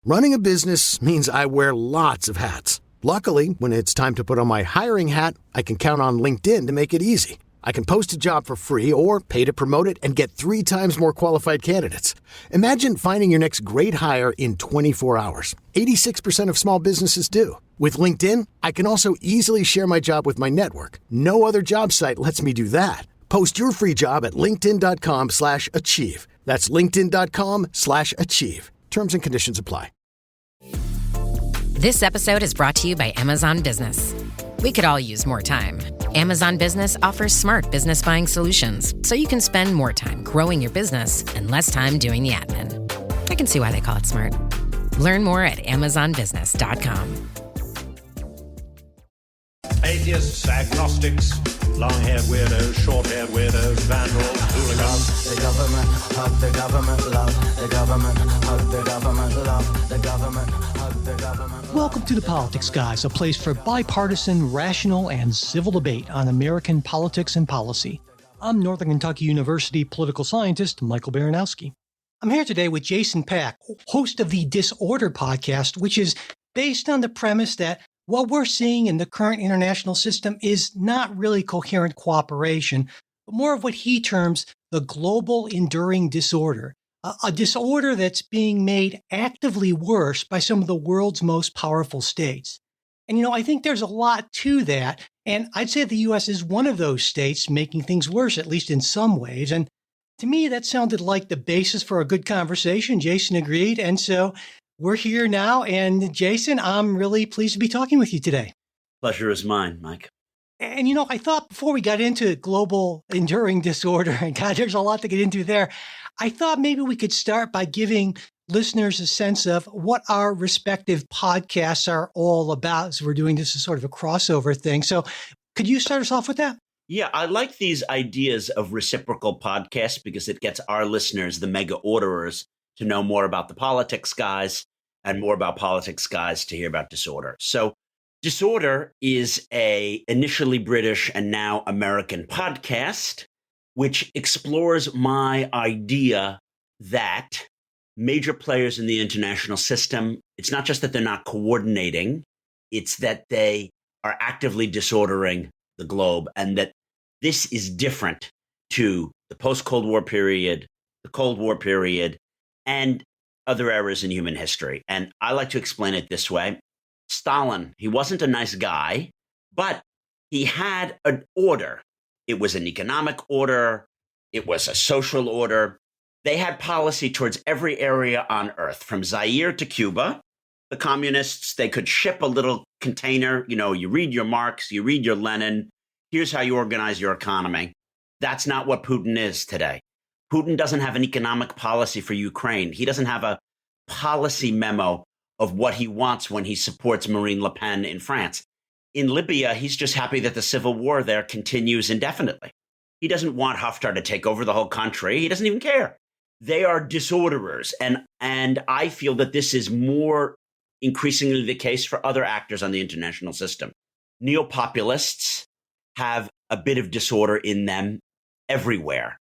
Running a business means I wear lots of hats. Luckily, when it's time to put on my hiring hat, I can count on LinkedIn to make it easy. I can post a job for free or pay to promote it and get 3 times more qualified candidates. Imagine finding your next great hire in 24 hours. 86% of small businesses do. With LinkedIn, I can also easily share my job with my network. No other job site lets me do that. Post your free job at linkedin.com/achieve. That's linkedin.com/achieve. Terms and conditions apply. This episode is brought to you by Amazon Business. We could all use more time. Amazon Business offers smart business buying solutions, so you can spend more time growing your business and less time doing the admin. I can see why they call it smart. Learn more at amazonbusiness.com. Atheists, agnostics, long-haired weirdos, short-haired weirdos, vandals, hooligans. The government, hug the government, love the government, hug the government, love the government, hug the government. Welcome to The Politics Guys, a place for bipartisan, rational, and civil debate on American politics and policy. I'm Northern Kentucky University political scientist Michael Baranowski. I'm here today with Jason Pack, host of the Disorder podcast, which is based on the premise that what we're seeing in the current international system is not really coherent cooperation, but more of what he terms the global enduring disorder, a disorder that's being made actively worse by some of the world's most powerful states. And, I think there's a lot to that. And I'd say the U.S. is one of those states making things worse, at least in some ways. And to me, that sounded like the basis for a good conversation. Jason agreed. And so we're here now, and Jason, I'm really pleased to be talking with you today. Pleasure is mine, Mike. And, I thought before we got into global enduring disorder, and God, there's a lot to get into there, I thought maybe we could start by giving listeners a sense of what our respective podcasts are all about. So we're doing this as sort of a crossover thing. So could you start us off with that? Yeah, I like these ideas of reciprocal podcasts because it gets our listeners, the mega orderers, to know more about the Politics Guys and more about Politics Guys to hear about Disorder. So Disorder is a initially British and now American podcast, which explores my idea that major players in the international system, it's not just that they're not coordinating, it's that they are actively disordering the globe, and that this is different to the post-Cold War period, the Cold War period, and other eras in human history. And I like to explain it this way. Stalin, he wasn't a nice guy, but he had an order. It was an economic order. It was a social order. They had policy towards every area on Earth, from Zaire to Cuba. The communists, they could ship a little container. You read your Marx, you read your Lenin. Here's how you organize your economy. That's not what Putin is today. Putin doesn't have an economic policy for Ukraine. He doesn't have a policy memo of what he wants when he supports Marine Le Pen in France. In Libya, he's just happy that the civil war there continues indefinitely. He doesn't want Haftar to take over the whole country. He doesn't even care. They are disorderers. And I feel that this is more increasingly the case for other actors on the international system. Neopopulists have a bit of disorder in them everywhere.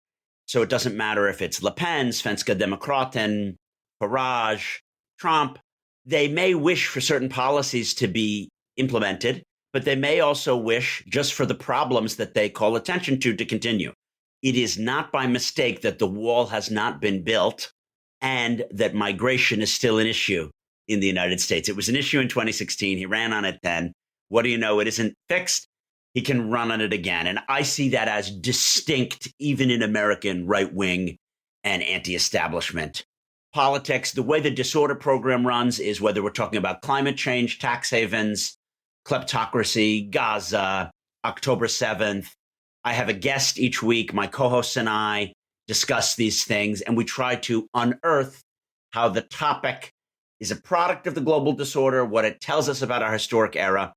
So it doesn't matter if it's Le Pen, Svenska Demokraten, Farage, Trump. They may wish for certain policies to be implemented, but they may also wish just for the problems that they call attention to continue. It is not by mistake that the wall has not been built and that migration is still an issue in the United States. It was an issue in 2016. He ran on it then. What do you know? It isn't fixed. He can run on it again. And I see that as distinct, even in American right-wing and anti-establishment politics. The way the Disorder program runs is whether we're talking about climate change, tax havens, kleptocracy, Gaza, October 7th. I have a guest each week. My co-hosts and I discuss these things, and we try to unearth how the topic is a product of the global disorder, what it tells us about our historic era.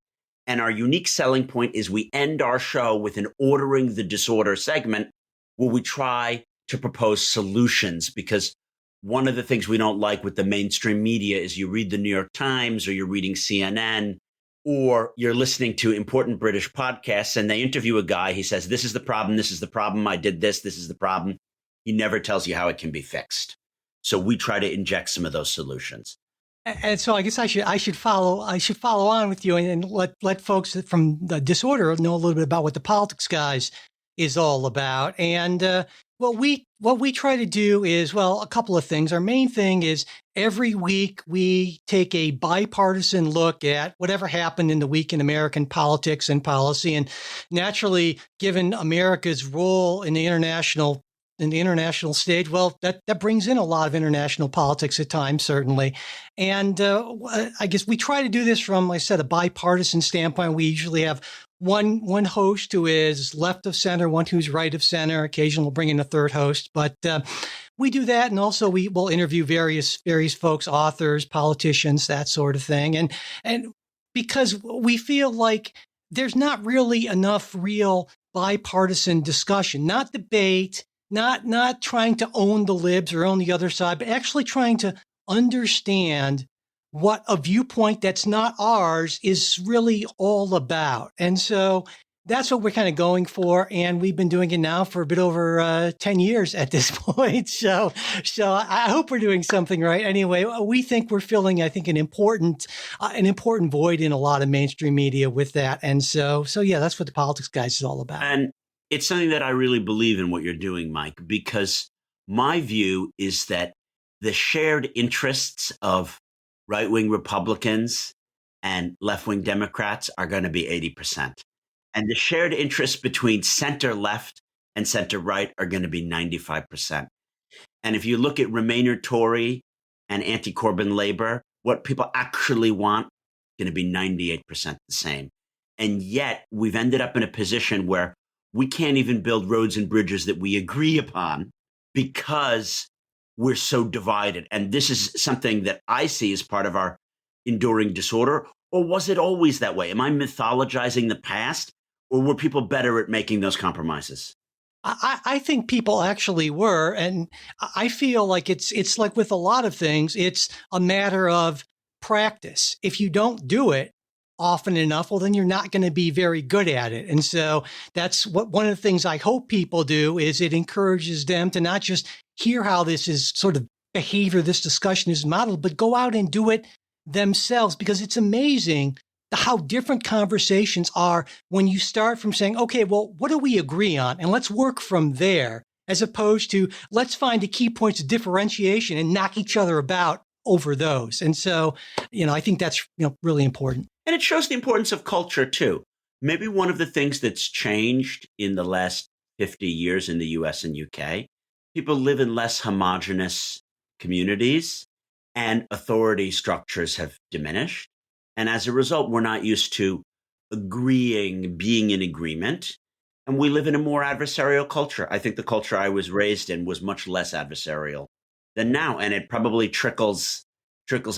And our unique selling point is we end our show with an Ordering the Disorder segment where we try to propose solutions, because one of the things we don't like with the mainstream media is you read the New York Times or you're reading CNN or you're listening to important British podcasts and they interview a guy. He says, this is the problem. I did this is the problem. He never tells you how it can be fixed. So we try to inject some of those solutions. And so I guess I should follow on with you and let folks from the Disorder know a little bit about what the Politics Guys is all about. And what we try to do is, well, a couple of things. Our main thing is every week we take a bipartisan look at whatever happened in the week in American politics and policy. And naturally, given America's role in the international stage, well, that brings in a lot of international politics at times, certainly. And I guess we try to do this from, like I said, a bipartisan standpoint. We usually have one host who is left of center, one who's right of center. Occasionally we'll bring in a third host, but we do that. And also we will interview various folks, authors, politicians, that sort of thing. And because we feel like there's not really enough real bipartisan discussion, not debate, not trying to own the libs or own the other side, but actually trying to understand what a viewpoint that's not ours is really all about. And so that's what we're kind of going for. And we've been doing it now for a bit over 10 years at this point. So I hope we're doing something right. Anyway, we think we're filling, I think, an important void in a lot of mainstream media with that. And so yeah, that's what the Politics Guys is all about. And it's something that I really believe in what you're doing, Mike, because my view is that the shared interests of right-wing Republicans and left-wing Democrats are going to be 80%. And the shared interests between center-left and center-right are going to be 95%. And if you look at Remainer Tory and anti-Corbyn Labor, what people actually want is going to be 98% the same. And yet we've ended up in a position where we can't even build roads and bridges that we agree upon because we're so divided. And this is something that I see as part of our enduring disorder. Or was it always that way? Am I mythologizing the past? Or were people better at making those compromises? I think people actually were. And I feel like it's like with a lot of things, it's a matter of practice. If you don't do it often enough, well, then you're not going to be very good at it. And so that's what one of the things I hope people do is it encourages them to not just hear how this is sort of behavior, this discussion is modeled, but go out and do it themselves, because it's amazing how different conversations are when you start from saying, okay, well, what do we agree on? And let's work from there, as opposed to let's find the key points of differentiation and knock each other about over those. And so, I think that's, really important. And it shows the importance of culture, too. Maybe one of the things that's changed in the last 50 years in the US and UK, people live in less homogenous communities and authority structures have diminished. And as a result, we're not used to agreeing, being in agreement. And we live in a more adversarial culture. I think the culture I was raised in was much less adversarial than now. And it probably trickles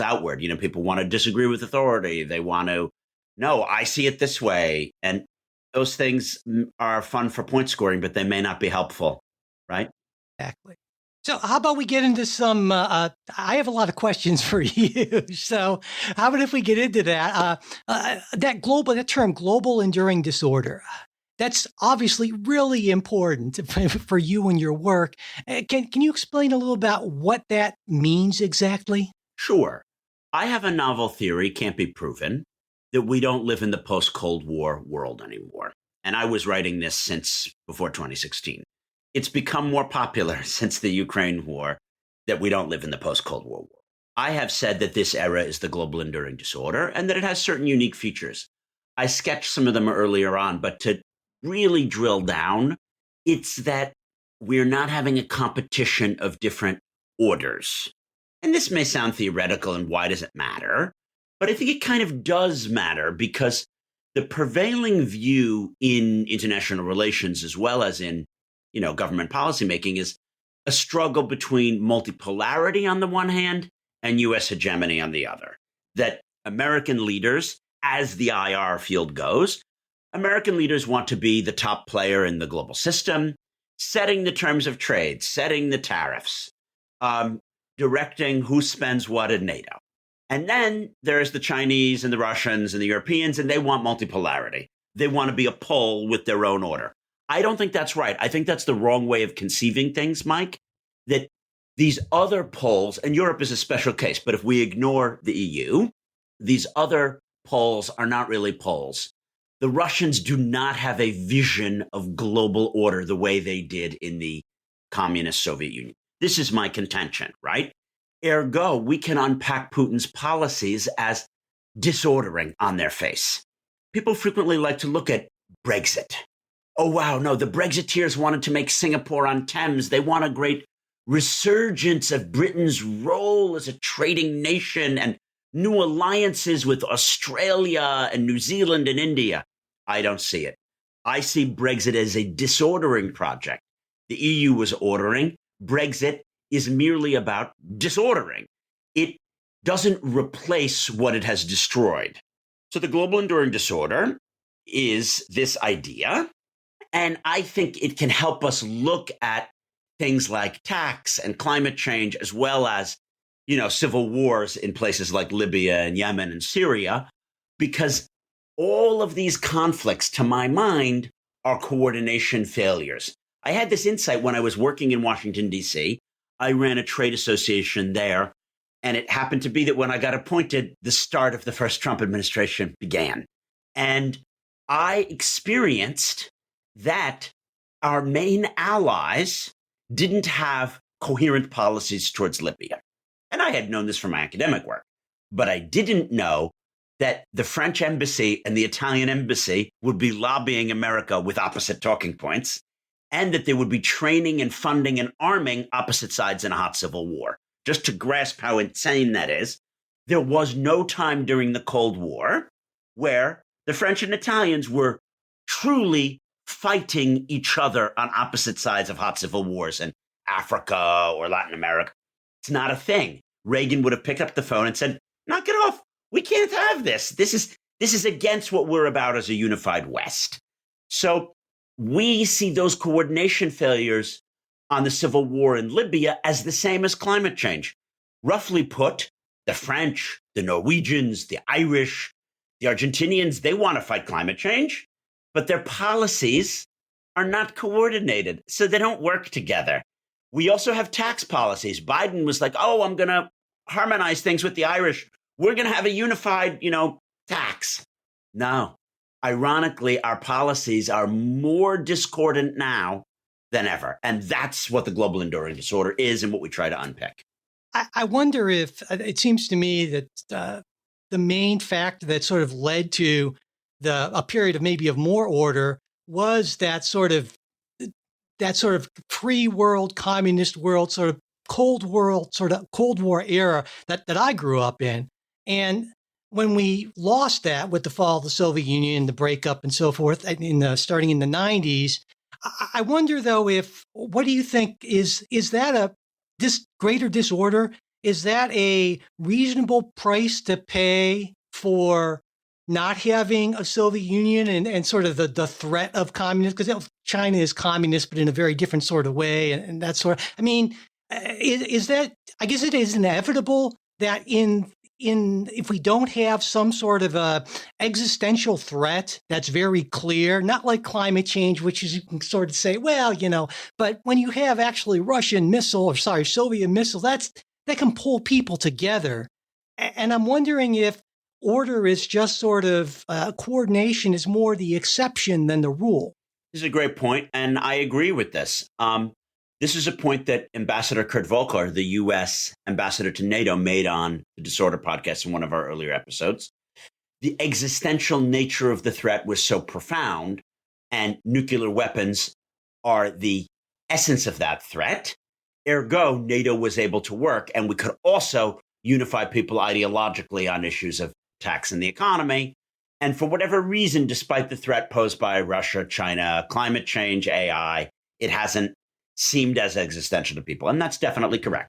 outward. People want to disagree with authority. They want to, no, I see it this way. And those things are fun for point scoring, but they may not be helpful, right? Exactly. So how about we get into some, I have a lot of questions for you. So how about if we get into that, that term global enduring disorder, that's obviously really important for you and your work. Can you explain a little about what that means exactly? Sure. I have a novel theory, can't be proven, that we don't live in the post-Cold War world anymore. And I was writing this since before 2016. It's become more popular since the Ukraine war that we don't live in the post-Cold War world. I have said that this era is the global enduring disorder and that it has certain unique features. I sketched some of them earlier on, but to really drill down, it's that we're not having a competition of different orders. And this may sound theoretical and why does it matter? But I think it kind of does matter because the prevailing view in international relations as well as in, government policymaking is a struggle between multipolarity on the one hand and U.S. hegemony on the other. That American leaders, as the IR field goes, American leaders want to be the top player in the global system, setting the terms of trade, setting the tariffs, directing who spends what in NATO. And then there's the Chinese and the Russians and the Europeans, and they want multipolarity. They want to be a pole with their own order. I don't think that's right. I think that's the wrong way of conceiving things, Mike, that these other poles, and Europe is a special case, but if we ignore the EU, these other poles are not really poles. The Russians do not have a vision of global order the way they did in the communist Soviet Union. This is my contention, right? Ergo, we can unpack Putin's policies as disordering on their face. People frequently like to look at Brexit. Oh, wow, no, the Brexiteers wanted to make Singapore on Thames. They want a great resurgence of Britain's role as a trading nation and new alliances with Australia and New Zealand and India. I don't see it. I see Brexit as a disordering project. The EU was ordering. Brexit is merely about disordering. It doesn't replace what it has destroyed. So the global enduring disorder is this idea, and I think it can help us look at things like tax and climate change, as well as, civil wars in places like Libya and Yemen and Syria, because all of these conflicts, to my mind, are coordination failures. I had this insight when I was working in Washington, D.C. I ran a trade association there, and it happened to be that when I got appointed, the start of the first Trump administration began. And I experienced that our main allies didn't have coherent policies towards Libya. And I had known this from my academic work, but I didn't know that the French embassy and the Italian embassy would be lobbying America with opposite talking points, and that they would be training and funding and arming opposite sides in a hot civil war. Just to grasp how insane that is, there was no time during the Cold War where the French and Italians were truly fighting each other on opposite sides of hot civil wars in Africa or Latin America. It's not a thing. Reagan would have picked up the phone and said, knock it off. We can't have this. This is against what we're about as a unified West. So we see those coordination failures on the civil war in Libya as the same as climate change. Roughly put, the French, the Norwegians, the Irish, the Argentinians, they want to fight climate change, but their policies are not coordinated, so they don't work together. We also have tax policies. Biden was like, oh, I'm going to harmonize things with the Irish. We're going to have a unified, tax. No. Ironically, our policies are more discordant now than ever. And that's what the global enduring disorder is and what we try to unpick. I wonder if it seems to me that the main factor that sort of led to a period of maybe of more order was that sort of pre-world communist world, sort of Cold War era that I grew up in. And when we lost that with the fall of the Soviet Union, the breakup and so forth, starting in the 90s, I wonder though, what do you think is that this greater disorder? Is that a reasonable price to pay for not having a Soviet Union and sort of the threat of communism? Because China is communist, but in a very different sort of way, and that sort of. I mean, is that? I guess it is inevitable that if we don't have some sort of a existential threat that's very clear, not like climate change, which is you can sort of say, well, but when you have actually Soviet missile, that can pull people together. And I'm wondering if order is just sort of coordination is more the exception than the rule. This is a great point, and I agree with this. This is a point that Ambassador Kurt Volker, the U.S. ambassador to NATO, made on the Disorder podcast in one of our earlier episodes. The existential nature of the threat was so profound, and nuclear weapons are the essence of that threat. Ergo, NATO was able to work, and we could also unify people ideologically on issues of tax and the economy. And for whatever reason, despite the threat posed by Russia, China, climate change, AI, it hasn't seemed as existential to people. And that's definitely correct.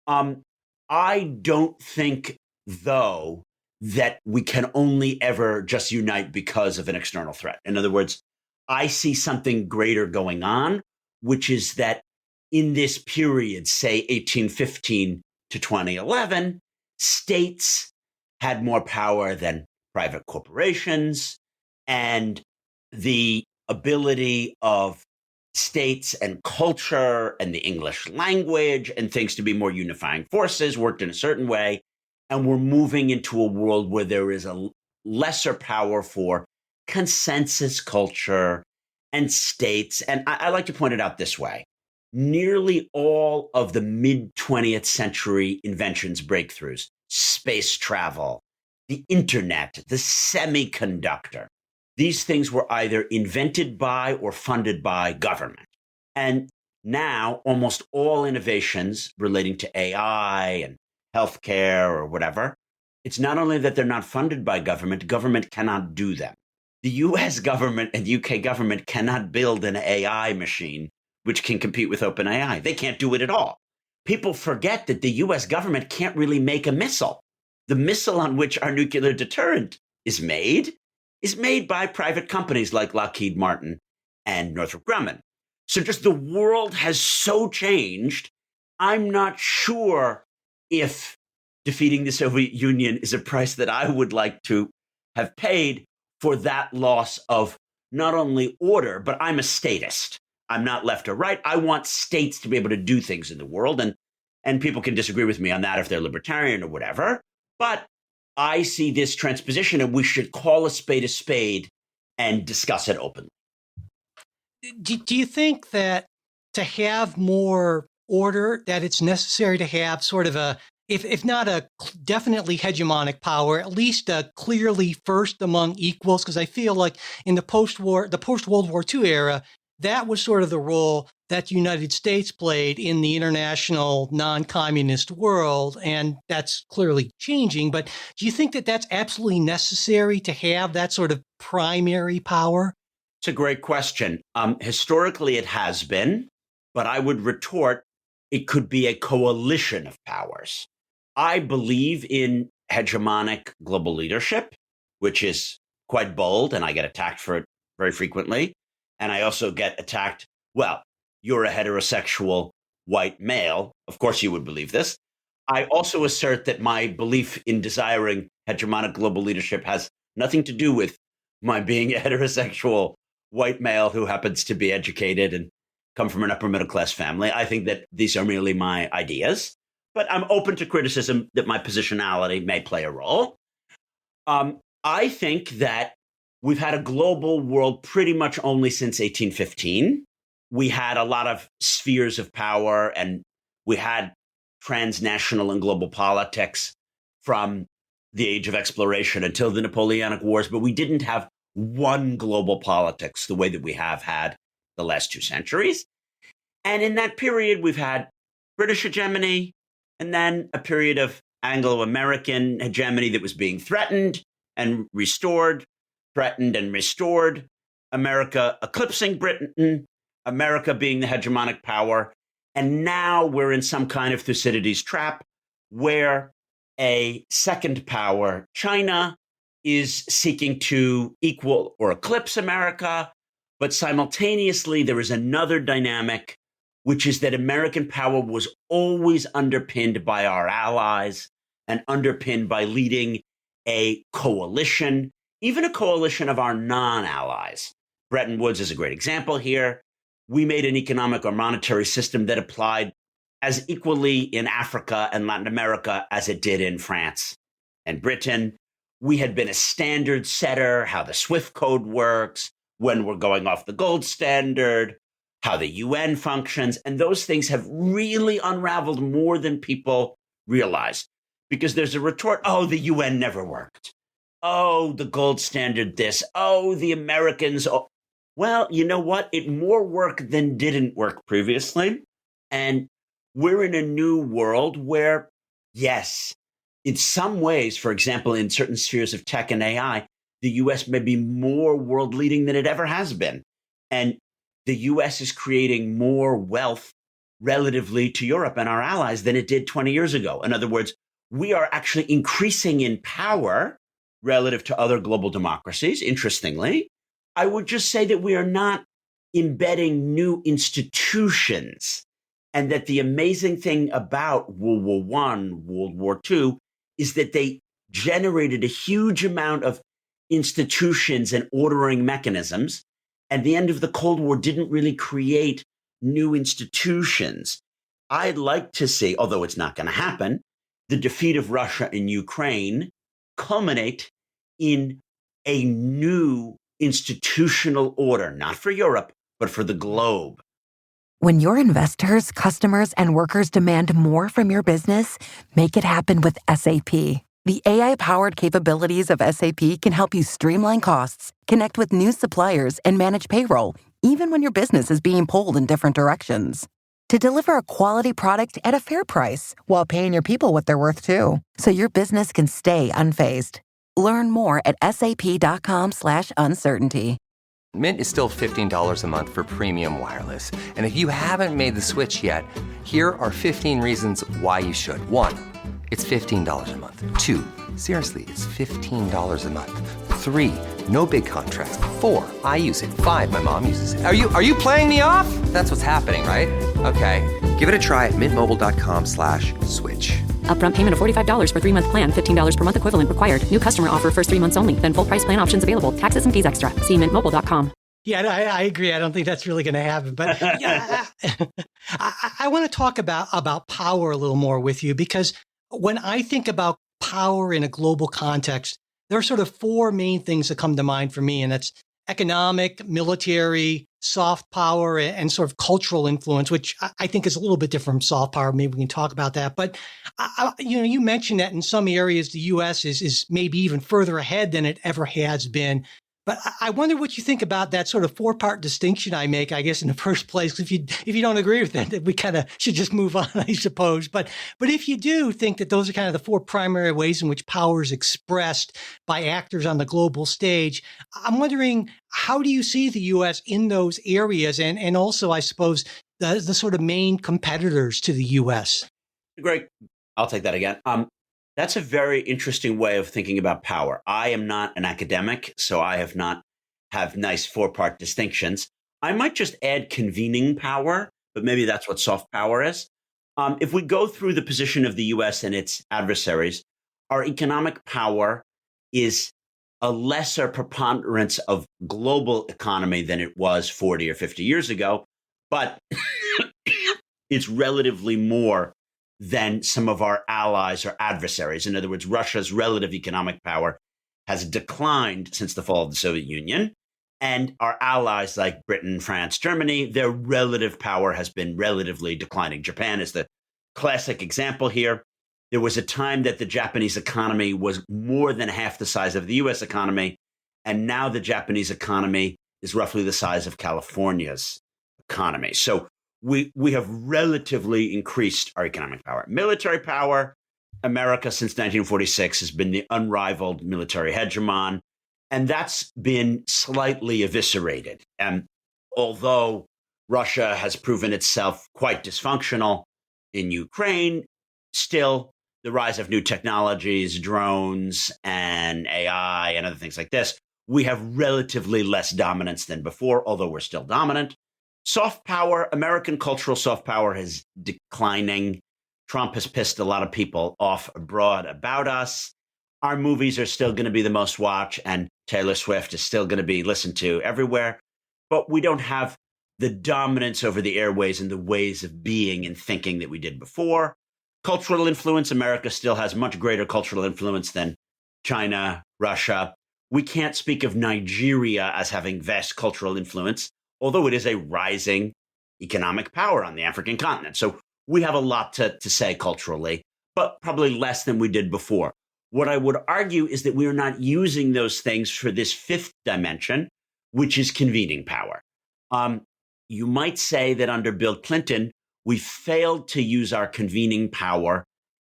I don't think, though, that we can only ever just unite because of an external threat. In other words, I see something greater going on, which is that in this period, say 1815 to 2011, states had more power than private corporations, and the ability of states and culture and the English language and things to be more unifying forces, worked in a certain way. And we're moving into a world where there is a lesser power for consensus culture and states. And I like to point it out this way. Nearly all of the mid 20th century inventions, breakthroughs, space travel, the internet, the semiconductor, these things were either invented by or funded by government. And now almost all innovations relating to AI and healthcare or whatever, it's not only that they're not funded by government, government cannot do them. The US government and the UK government cannot build an AI machine which can compete with OpenAI. They can't do it at all. People forget that the US government can't really make a missile. The missile on which our nuclear deterrent is made by private companies like Lockheed Martin and Northrop Grumman. So just the world has so changed. I'm not sure if defeating the Soviet Union is a price that I would like to have paid for that loss of not only order, but I'm a statist. I'm not left or right. I want states to be able to do things in the world. And people can disagree with me on that if they're libertarian or whatever. But I see this transposition, and we should call a spade and discuss it openly. Do you think that to have more order, that it's necessary to have sort of a, if not a definitely hegemonic power, at least a clearly first among equals? Because I feel like in the post-World War II era, that was sort of the role that the United States played in the international non-communist world, and that's clearly changing. But do you think that that's absolutely necessary to have that sort of primary power? It's a great question. Historically, it has been, but I would retort, it could be a coalition of powers. I believe in hegemonic global leadership, which is quite bold, and I get attacked for it very frequently. And I also get attacked, well, you're a heterosexual white male. Of course you would believe this. I also assert that my belief in desiring hegemonic global leadership has nothing to do with my being a heterosexual white male who happens to be educated and come from an upper middle class family. I think that these are merely my ideas, but I'm open to criticism that my positionality may play a role. I think that we've had a global world pretty much only since 1815. We had a lot of spheres of power, and we had transnational and global politics from the age of exploration until the Napoleonic Wars, but we didn't have one global politics the way that we have had the last 2 centuries. And in that period, we've had British hegemony, and then a period of Anglo-American hegemony that was being threatened and restored, threatened and restored, America eclipsing Britain, America being the hegemonic power. And now we're in some kind of Thucydides trap where a second power, China, is seeking to equal or eclipse America. But simultaneously, there is another dynamic, which is that American power was always underpinned by our allies and underpinned by leading a coalition, even a coalition of our non-allies. Bretton Woods is a great example here. We made an economic or monetary system that applied as equally in Africa and Latin America as it did in France and Britain. We had been a standard setter, how the SWIFT code works, when we're going off the gold standard, how the UN functions. And those things have really unraveled more than people realize, because there's a retort, oh, the UN never worked. Oh, the gold standard this. Oh, the Americans. Oh. Well, you know what? It more worked than didn't work previously. And we're in a new world where, yes, in some ways, for example, in certain spheres of tech and AI, the US may be more world leading than it ever has been. And the US is creating more wealth relatively to Europe and our allies than it did 20 years ago. In other words, we are actually increasing in power relative to other global democracies. Interestingly, I would just say that we are not embedding new institutions, and that the amazing thing about World War I, World War II, is that they generated a huge amount of institutions and ordering mechanisms. And the end of the Cold War didn't really create new institutions. I'd like to see, although it's not going to happen, the defeat of Russia in Ukraine culminate in a new institutional order, not for Europe, but for the globe. When your investors, customers, and workers demand more from your business, make it happen with SAP. The AI-powered capabilities of SAP can help you streamline costs, connect with new suppliers, and manage payroll, even when your business is being pulled in different directions. To deliver a quality product at a fair price while paying your people what they're worth too, so your business can stay unfazed. Learn more at sap.com/uncertainty. Mint is still $15 a month for premium wireless. And if you haven't made the switch yet, here are 15 reasons why you should. 1, it's $15 a month. 2, seriously, it's $15 a month. 3, no big contracts. 4, I use it. 5, my mom uses it. Are you playing me off? That's what's happening, right? Okay, give it a try at mintmobile.com/switch. Upfront payment of $45 for 3-month plan, $15 per month equivalent required. New customer offer first 3 months only. Then full price plan options available. Taxes and fees extra. See mintmobile.com. Yeah, I agree. I don't think that's really going to happen. But yeah, I want to talk about power a little more with you, because when I think about power in a global context, there are sort of 4 main things that come to mind for me, and that's economic, military, soft power, and sort of cultural influence, which I think is a little bit different from soft power. Maybe we can talk about that. But you mentioned that in some areas the U.S. is maybe even further ahead than it ever has been. But I wonder what you think about that sort of 4-part distinction I make, I guess, in the first place. If you don't agree with it, we kind of should just move on, I suppose. But if you do think that those are kind of the 4 primary ways in which power is expressed by actors on the global stage, I'm wondering, how do you see the U.S. in those areas, and also, I suppose, the sort of main competitors to the U.S.? Great. I'll take that again. That's a very interesting way of thinking about power. I am not an academic, so I have nice 4-part distinctions. I might just add convening power, but maybe that's what soft power is. If we go through the position of the U.S. and its adversaries, our economic power is a lesser preponderance of global economy than it was 40 or 50 years ago, but it's relatively more than some of our allies or adversaries. In other words, Russia's relative economic power has declined since the fall of the Soviet Union. And our allies like Britain, France, Germany, their relative power has been relatively declining. Japan is the classic example here. There was a time that the Japanese economy was more than half the size of the US economy. And now the Japanese economy is roughly the size of California's economy. So we have relatively increased our economic power. Military power, America since 1946 has been the unrivaled military hegemon, and that's been slightly eviscerated. And although Russia has proven itself quite dysfunctional in Ukraine, still the rise of new technologies, drones and AI and other things like this, we have relatively less dominance than before, although we're still dominant. Soft power, American cultural soft power is declining. Trump has pissed a lot of people off abroad about us. Our movies are still going to be the most watched, and Taylor Swift is still going to be listened to everywhere. But we don't have the dominance over the airways and the ways of being and thinking that we did before. Cultural influence, America still has much greater cultural influence than China, Russia. We can't speak of Nigeria as having vast cultural influence, although it is a rising economic power on the African continent. So we have a lot to say culturally, but probably less than we did before. What I would argue is that we are not using those things for this 5th dimension, which is convening power. You might say that under Bill Clinton, we failed to use our convening power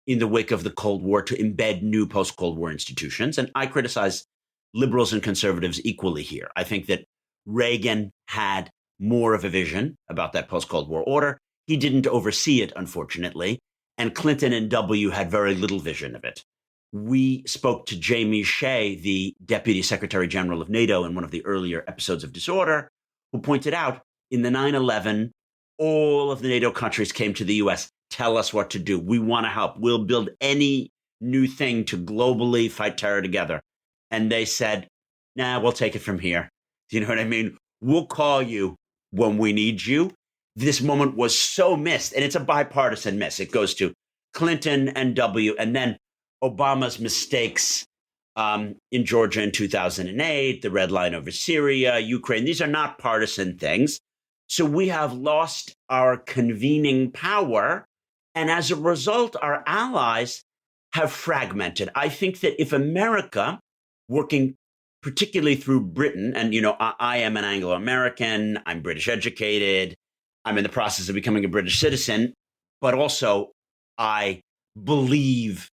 in the wake of the Cold War to embed new post-Cold War institutions. And I criticize liberals and conservatives equally here. I think that Reagan had more of a vision about that post-Cold War order. He didn't oversee it, unfortunately, and Clinton and W had very little vision of it. We spoke to Jamie Shea, the Deputy Secretary General of NATO, in one of the earlier episodes of Disorder, who pointed out in the 9/11, all of the NATO countries came to the US, tell us what to do. We want to help. We'll build any new thing to globally fight terror together. And they said, nah, we'll take it from here. Do you know what I mean? We'll call you when we need you. This moment was so missed, and it's a bipartisan miss. It goes to Clinton and W, and then Obama's mistakes in Georgia in 2008, the red line over Syria, Ukraine. These are not partisan things. So we have lost our convening power. And as a result, our allies have fragmented. I think that if America, working particularly through Britain, and, I am an Anglo-American, I'm British educated, I'm in the process of becoming a British citizen, but also I believe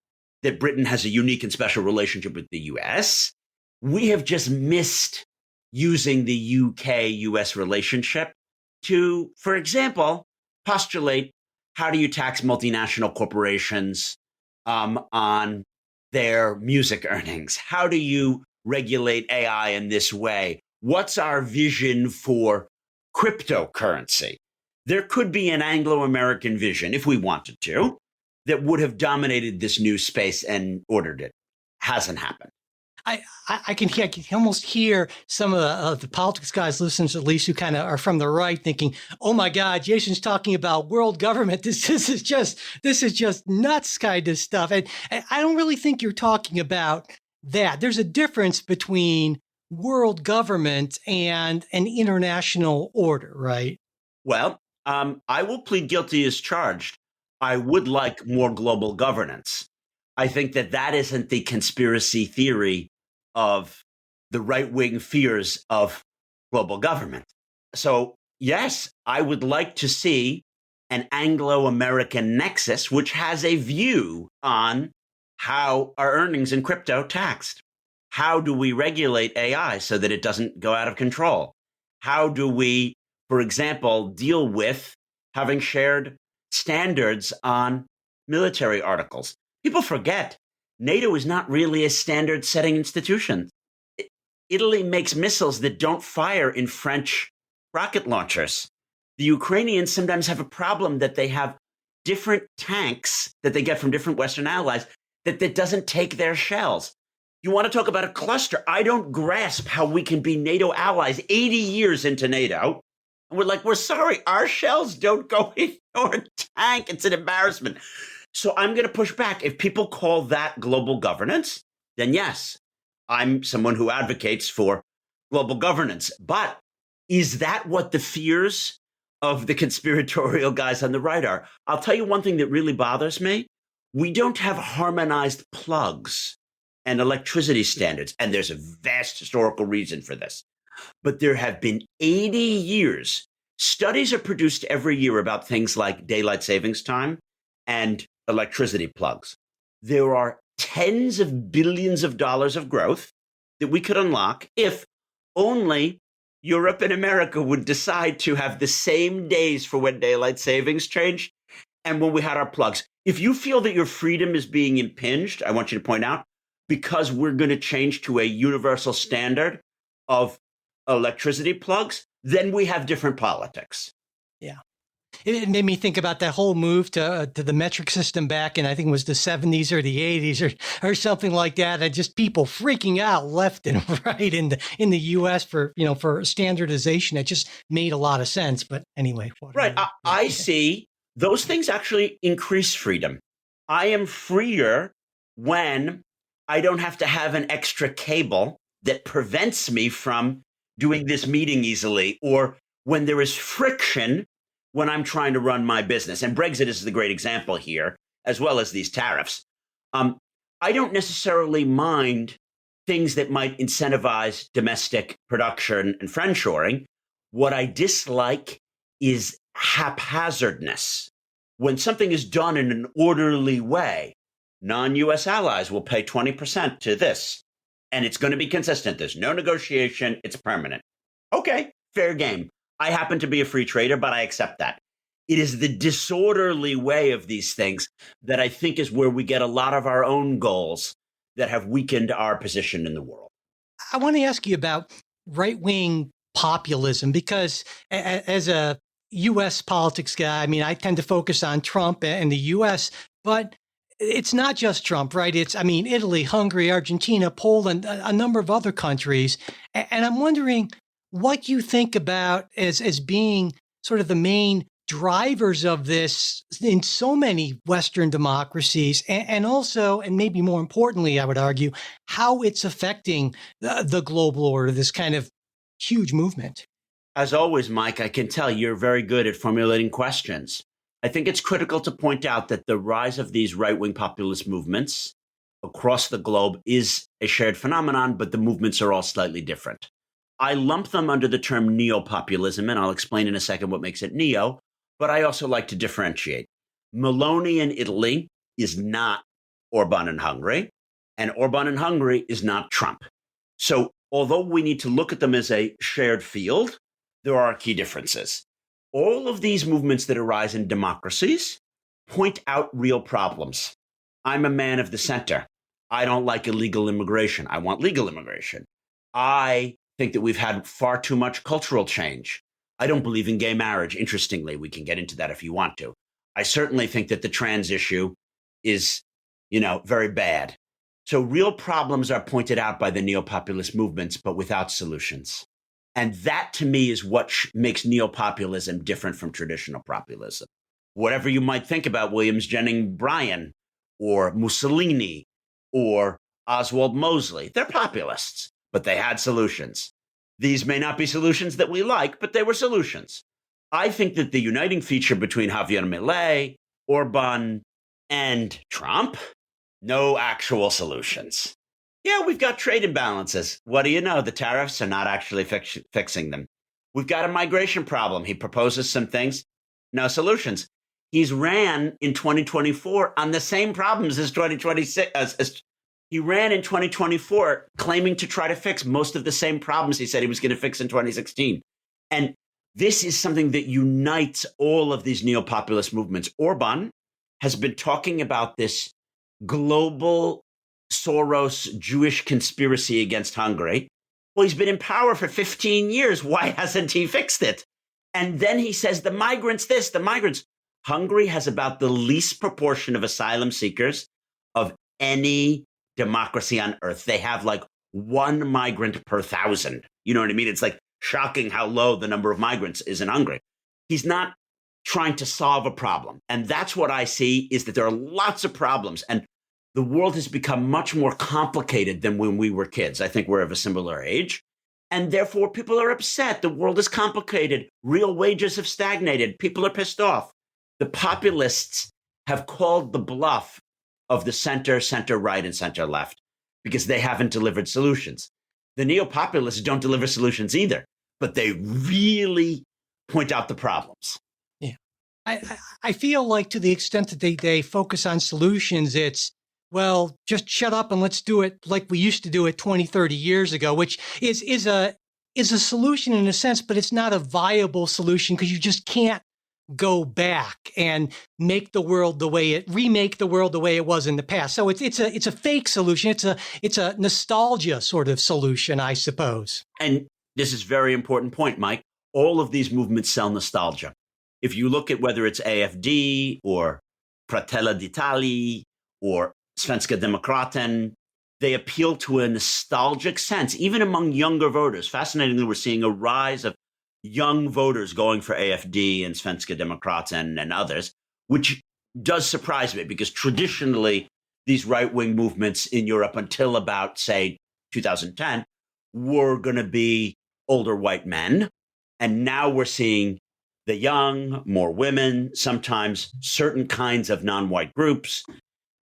that Britain has a unique and special relationship with the US. We have just missed using the UK-US relationship to, for example, postulate how do you tax multinational corporations on their music earnings? How do you regulate AI in this way? What's our vision for cryptocurrency? There could be an Anglo-American vision, if we wanted to, that would have dominated this new space and ordered it. Hasn't happened. I can almost hear some of the politics guys, listeners at least, who kind of are from the right, thinking, "Oh my God, Jason's talking about world government. This is just nuts kind of stuff." And I don't really think you're talking about that. There's a difference between world government and an international order, right? Well, I will plead guilty as charged. I would like more global governance. I think that isn't the conspiracy theory of the right-wing fears of global government. So, yes, I would like to see an Anglo-American nexus, which has a view on how are earnings in crypto taxed? How do we regulate AI so that it doesn't go out of control? How do we, for example, deal with having shared standards on military articles? People forget NATO is not really a standard-setting institution. Italy makes missiles that don't fire in French rocket launchers. The Ukrainians sometimes have a problem that they have different tanks that they get from different Western allies that doesn't take their shells. You want to talk about a cluster? I don't grasp how we can be NATO allies 80 years into NATO. And we're sorry, our shells don't go in your tank. It's an embarrassment. So I'm going to push back. If people call that global governance, then yes, I'm someone who advocates for global governance. But is that what the fears of the conspiratorial guys on the right are? I'll tell you one thing that really bothers me. We don't have harmonized plugs and electricity standards. And there's a vast historical reason for this. But there have been 80 years. Studies are produced every year about things like daylight savings time and electricity plugs. There are tens of billions of dollars of growth that we could unlock if only Europe and America would decide to have the same days for when daylight savings changed and when we had our plugs. If you feel that your freedom is being impinged, I want you to point out, because we're going to change to a universal standard of electricity plugs, then we have different politics. Yeah. It made me think about that whole move to the metric system back in, I think it was the 70s or the 80s or something like that. And just people freaking out left and right in the US for standardization. It just made a lot of sense. But anyway. Right. I see those things actually increase freedom. I am freer when I don't have to have an extra cable that prevents me from doing this meeting easily, or when there is friction when I'm trying to run my business. And Brexit is the great example here, as well as these tariffs. I don't necessarily mind things that might incentivize domestic production and friendshoring. What I dislike is haphazardness. When something is done in an orderly way, non-US allies will pay 20% to this, and it's going to be consistent. There's no negotiation. It's permanent. Okay, fair game. I happen to be a free trader, but I accept that. It is the disorderly way of these things that I think is where we get a lot of our own goals that have weakened our position in the world. I want to ask you about right-wing populism, because as a U.S. politics guy, I mean, I tend to focus on Trump and the U.S., but it's not just Trump, right? It's, Italy, Hungary, Argentina, Poland, a number of other countries. And I'm wondering, what you think about as being sort of the main drivers of this in so many Western democracies, and also, and maybe more importantly, I would argue, how it's affecting the global order, this kind of huge movement. As always, Mike, I can tell you're very good at formulating questions. I think it's critical to point out that the rise of these right-wing populist movements across the globe is a shared phenomenon, but the movements are all slightly different. I lump them under the term neo-populism, and I'll explain in a second what makes it neo, but I also like to differentiate. Meloni in Italy is not Orban in Hungary, and Orban in Hungary is not Trump. So although we need to look at them as a shared field, there are key differences. All of these movements that arise in democracies point out real problems. I'm a man of the center. I don't like illegal immigration. I want legal immigration. I think that we've had far too much cultural change. I don't believe in gay marriage. Interestingly, we can get into that if you want to. I certainly think that the trans issue is, very bad. So real problems are pointed out by the neo-populist movements, but without solutions. And that, to me, is what makes neo-populism different from traditional populism. Whatever you might think about Williams Jennings Bryan or Mussolini or Oswald Mosley, they're populists, but they had solutions. These may not be solutions that we like, but they were solutions. I think that the uniting feature between Javier Milei, Orban, and Trump, no actual solutions. Yeah, we've got trade imbalances. What do you know? The tariffs are not actually fixing them. We've got a migration problem. He proposes some things, no solutions. He's ran in 2024 on the same problems as 2026. He ran in 2024 claiming to try to fix most of the same problems he said he was going to fix in 2016. And this is something that unites all of these neo-populist movements. Orban has been talking about this global Soros Jewish conspiracy against Hungary. Well, he's been in power for 15 years. Why hasn't he fixed it? And then he says, the migrants this, the migrants. Hungary has about the least proportion of asylum seekers of any democracy on earth. They have like 1 migrant per 1,000. You know what I mean? It's like shocking how low the number of migrants is in Hungary. He's not trying to solve a problem. And that's what I see, is that there are lots of problems. And the world has become much more complicated than when we were kids. I think we're of a similar age. And therefore, people are upset. The world is complicated. Real wages have stagnated. People are pissed off. The populists have called the bluff of the center, center right, and center left because they haven't delivered solutions. The neo-populists don't deliver solutions either, but they really point out the problems. Yeah. I feel like to the extent that they focus on solutions, it's, well, just shut up and let's do it like we used to do it 20, 30 years ago, which is a solution in a sense, but it's not a viable solution because you just can't go back and remake the world the way it was in the past. So it's a fake solution. It's a nostalgia sort of solution, I suppose. And this is a very important point, Mike. All of these movements sell nostalgia. If you look at whether it's AFD or Fratelli d'Italia or Svenska Demokraten, they appeal to a nostalgic sense, even among younger voters. Fascinatingly, we're seeing a rise of young voters going for AFD and Svenska Demokraten and others, which does surprise me because traditionally these right-wing movements in Europe until about, say, 2010 were going to be older white men. And now we're seeing the young, more women, sometimes certain kinds of non-white groups,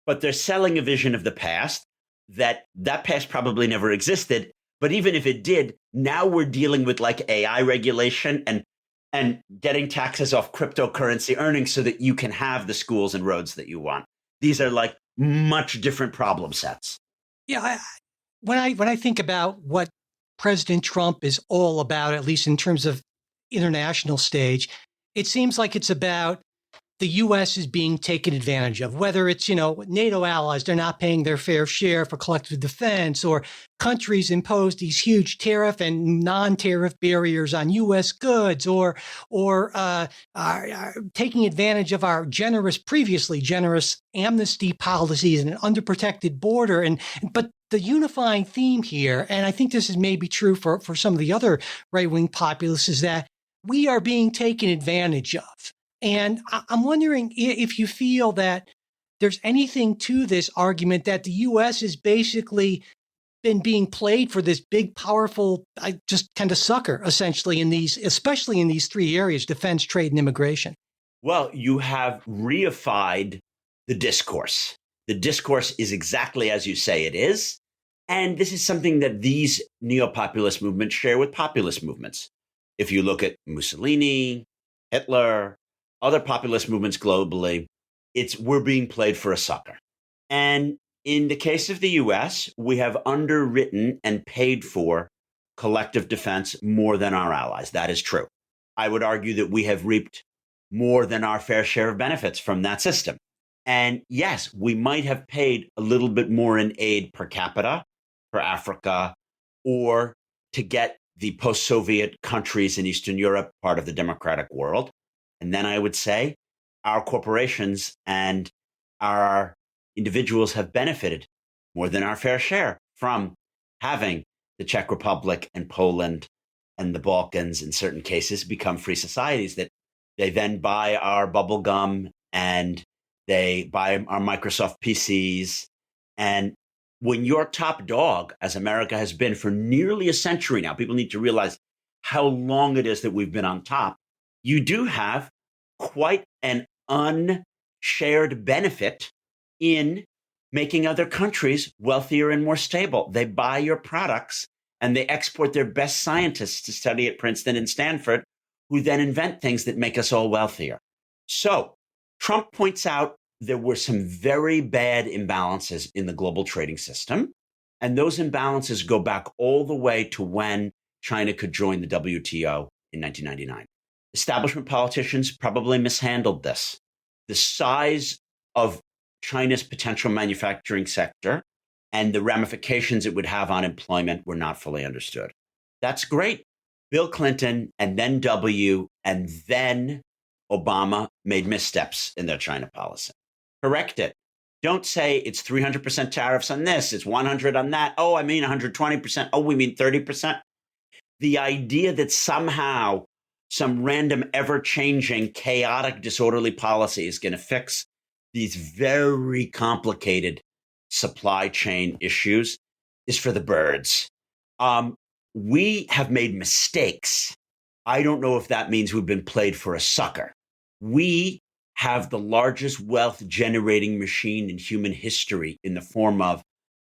but they're selling a vision of the past that past probably never existed. But even if it did, now we're dealing with like AI regulation and getting taxes off cryptocurrency earnings so that you can have the schools and roads that you want. These are like much different problem sets. Yeah, when I think about what President Trump is all about, at least in terms of international stage, it seems like it's about the U.S. is being taken advantage of, whether it's, NATO allies, they're not paying their fair share for collective defense, or countries impose these huge tariff and non-tariff barriers on U.S. goods, or taking advantage of our previously generous amnesty policies and an underprotected border. But the unifying theme here, and I think this is maybe true for some of the other right-wing populists, is that we are being taken advantage of. And I'm wondering if you feel that there's anything to this argument that the U.S. has basically been being played for this big, powerful, just kind of sucker, essentially, especially in these three areas: defense, trade, and immigration. Well, you have reified the discourse. The discourse is exactly as you say it is. And this is something that these neo-populist movements share with populist movements. If you look at Mussolini, Hitler, other populist movements globally, we're being played for a sucker. And in the case of the US, we have underwritten and paid for collective defense more than our allies. That is true. I would argue that we have reaped more than our fair share of benefits from that system. And yes, we might have paid a little bit more in aid per capita for Africa, or to get the post-Soviet countries in Eastern Europe part of the democratic world. And then I would say our corporations and our individuals have benefited more than our fair share from having the Czech Republic and Poland and the Balkans, in certain cases, become free societies that they then buy our bubble gum and they buy our Microsoft PCs. And when your top dog, as America has been for nearly a century now, people need to realize how long it is that we've been on top. You do have quite an unshared benefit in making other countries wealthier and more stable. They buy your products and they export their best scientists to study at Princeton and Stanford, who then invent things that make us all wealthier. So Trump points out there were some very bad imbalances in the global trading system. And those imbalances go back all the way to when China could join the WTO in 1999. Establishment politicians probably mishandled this. The size of China's potential manufacturing sector and the ramifications it would have on employment were not fully understood. That's great. Bill Clinton and then W and then Obama made missteps in their China policy. Correct it. Don't say it's 300% tariffs on this, it's 100 on that. Oh, I mean 120%. Oh, we mean 30%. The idea that somehow some random, ever-changing, chaotic, disorderly policy is going to fix these very complicated supply chain issues is for the birds. We have made mistakes. I don't know if that means we've been played for a sucker. We have the largest wealth-generating machine in human history in the form of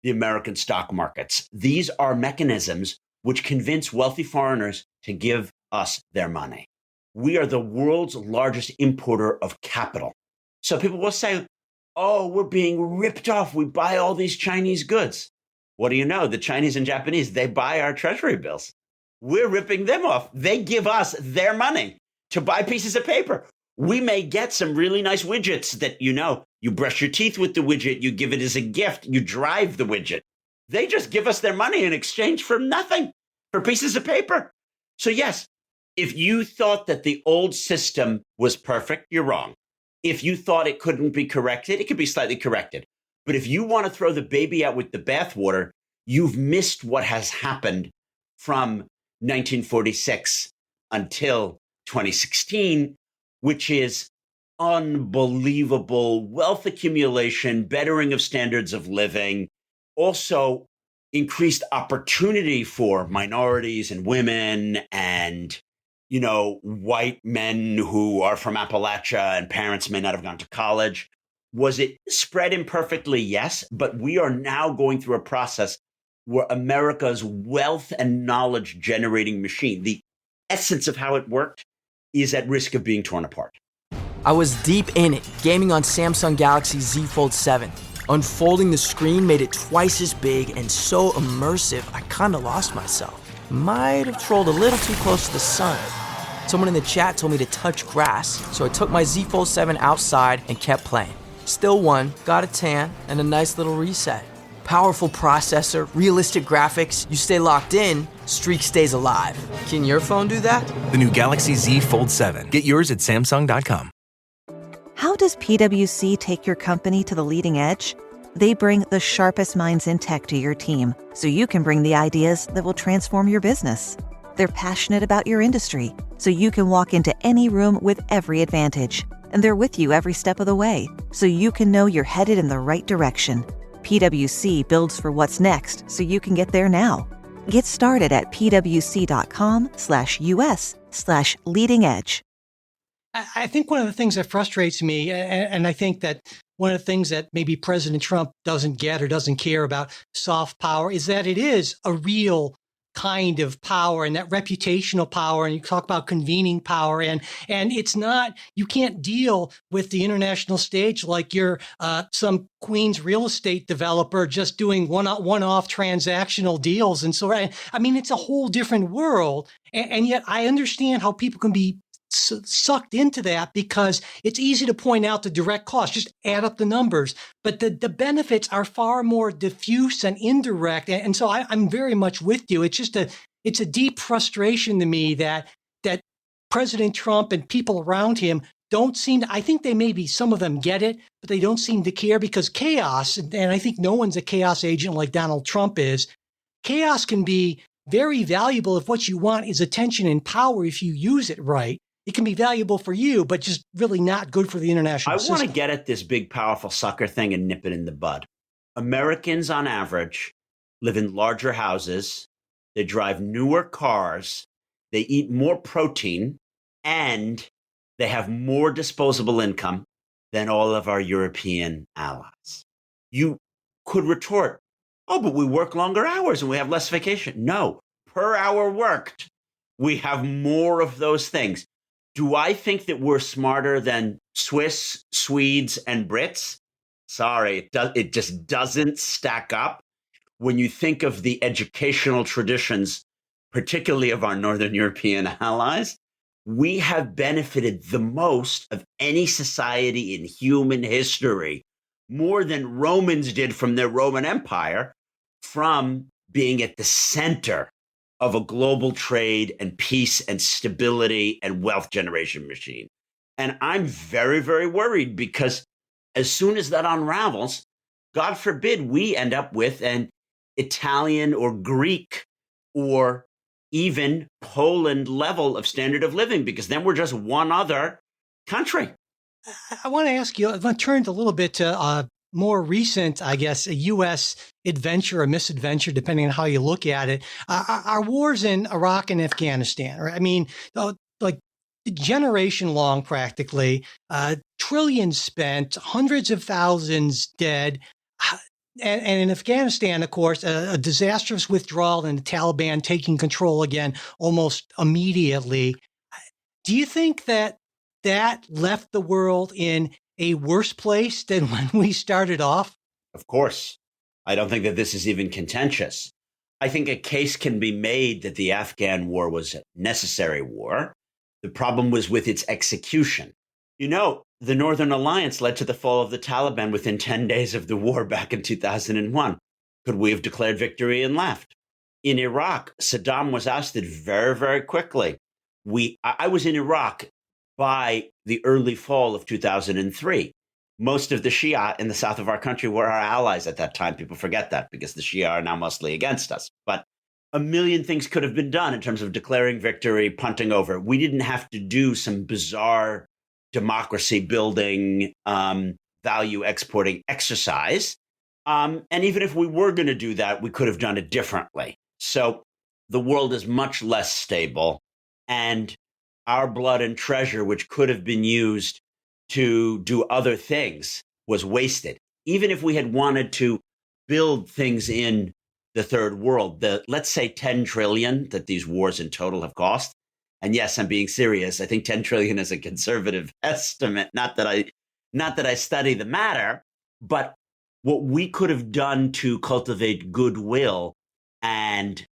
the American stock markets. These are mechanisms which convince wealthy foreigners to give us their money. We are the world's largest importer of capital. So people will say, oh, we're being ripped off. We buy all these Chinese goods. What do you know? The Chinese and Japanese, they buy our treasury bills. We're ripping them off. They give us their money to buy pieces of paper. We may get some really nice widgets that, you brush your teeth with the widget, you give it as a gift, you drive the widget. They just give us their money in exchange for nothing, for pieces of paper. So yes, if you thought that the old system was perfect, you're wrong. If you thought it couldn't be corrected, it could be slightly corrected. But if you want to throw the baby out with the bathwater, you've missed what has happened from 1946 until 2016, which is unbelievable wealth accumulation, bettering of standards of living, also increased opportunity for minorities and women and, white men who are from Appalachia and parents may not have gone to college. Was it spread imperfectly? Yes, but we are now going through a process where America's wealth and knowledge generating machine, the essence of how it worked, is at risk of being torn apart. I was deep in it, gaming on Samsung Galaxy Z Fold 7. Unfolding the screen made it twice as big and so immersive, I kinda lost myself. Might have trolled a little too close to the sun. Someone in the chat told me to touch grass, so I took my Z Fold 7 outside and kept playing. Still won, got a tan, and a nice little reset. Powerful processor, realistic graphics, you stay locked in, streak stays alive. Can your phone do that? The new Galaxy Z Fold 7. Get yours at Samsung.com. How does PwC take your company to the leading edge? They bring the sharpest minds in tech to your team, so you can bring the ideas that will transform your business. They're passionate about your industry, so you can walk into any room with every advantage. And they're with you every step of the way, so you can know you're headed in the right direction. PwC builds for what's next, so you can get there now. Get started at pwc.com/us/leading edge. I think one of the things that frustrates me, and I think that one of the things that maybe President Trump doesn't get or doesn't care about soft power, is that it is a real kind of power, and that reputational power, and you talk about convening power, and it's not, you can't deal with the international stage like you're some Queens real estate developer just doing one-off transactional deals. And so, I mean, it's a whole different world. And yet I understand how people can be sucked into that, because it's easy to point out the direct cost, just add up the numbers, but the benefits are far more diffuse and indirect. And so I'm very much with you. It's just it's a deep frustration to me that President Trump and people around him don't seem to, I think they maybe, some of them get it, but they don't seem to care, because chaos, and I think no one's a chaos agent like Donald Trump is, chaos can be very valuable if what you want is attention and power if you use it right. It can be valuable for you, but just really not good for the international system. I want to get at this big, powerful sucker thing and nip it in the bud. Americans, on average, live in larger houses. They drive newer cars. They eat more protein, and they have more disposable income than all of our European allies. You could retort, oh, but we work longer hours and we have less vacation. No, per hour worked, we have more of those things. Do I think that we're smarter than Swiss, Swedes, and Brits? Sorry, it just doesn't stack up. When you think of the educational traditions, particularly of our Northern European allies, we have benefited the most of any society in human history, more than Romans did from their Roman Empire, from being at the center of a global trade and peace and stability and wealth generation machine. And I'm very, very worried, because as soon as that unravels, God forbid we end up with an Italian or Greek or even Poland level of standard of living, because then we're just one other country. I want to ask you, I want to turn a little bit to more recent, I guess, a U.S. adventure or misadventure, depending on how you look at it. Our wars in Iraq and Afghanistan, right? I mean, like generation long, practically, trillions spent, hundreds of thousands dead. And in Afghanistan, of course, a disastrous withdrawal and the Taliban taking control again almost immediately. Do you think that left the world in a worse place than when we started off? Of course. I don't think that this is even contentious. I think a case can be made that the Afghan war was a necessary war. The problem was with its execution. You know, the Northern Alliance led to the fall of the Taliban within 10 days of the war back in 2001. Could we have declared victory and left? In Iraq, Saddam was ousted very, very quickly. I was in Iraq by the early fall of 2003. Most of the Shia in the south of our country were our allies at that time. People forget that because the Shia are now mostly against us. But a million things could have been done in terms of declaring victory, punting over. We didn't have to do some bizarre democracy building, value exporting exercise. And even if we were going to do that, we could have done it differently. So the world is much less stable, and our blood and treasure, which could have been used to do other things, was wasted. Even if we had wanted to build things in the third world, let's say 10 trillion that these wars in total have cost. And yes, I'm being serious. I think 10 trillion is a conservative estimate. Not that I study the matter, but what we could have done to cultivate goodwill and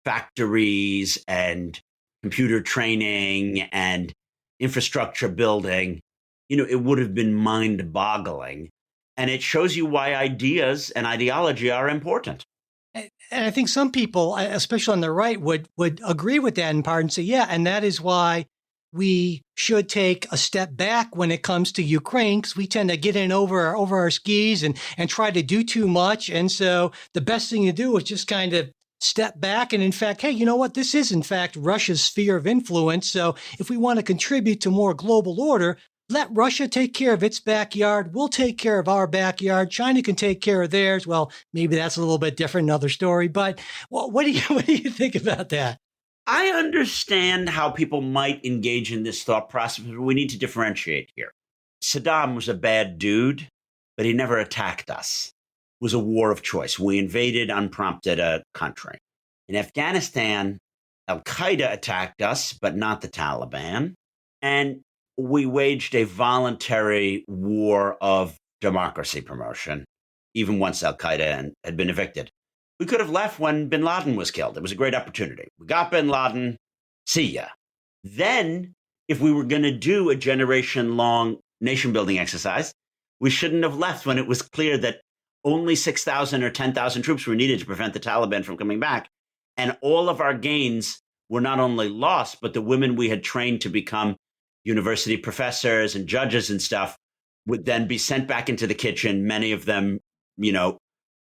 factories and computer training and infrastructure building, it would have been mind-boggling. And it shows you why ideas and ideology are important. And I think some people, especially on the right, would agree with that in part and say, yeah, and that is why we should take a step back when it comes to Ukraine, because we tend to get in over our skis and try to do too much. And so the best thing to do is just kind of step back. And in fact, hey, you know what? This is, in fact, Russia's sphere of influence. So if we want to contribute to more global order, let Russia take care of its backyard. We'll take care of our backyard. China can take care of theirs. Well, maybe that's a little bit different, another story. But what do you think about that? I understand how people might engage in this thought process, but we need to differentiate here. Saddam was a bad dude, but he never attacked us. It was a war of choice. We invaded unprompted a country. In Afghanistan, Al-Qaeda attacked us, but not the Taliban. And we waged a voluntary war of democracy promotion, even once Al-Qaeda had been evicted. We could have left when bin Laden was killed. It was a great opportunity. We got bin Laden. See ya. Then, if we were going to do a generation-long nation-building exercise, we shouldn't have left when it was clear that only 6,000 or 10,000 troops were needed to prevent the Taliban from coming back. And all of our gains were not only lost, but the women we had trained to become university professors and judges and stuff would then be sent back into the kitchen, many of them,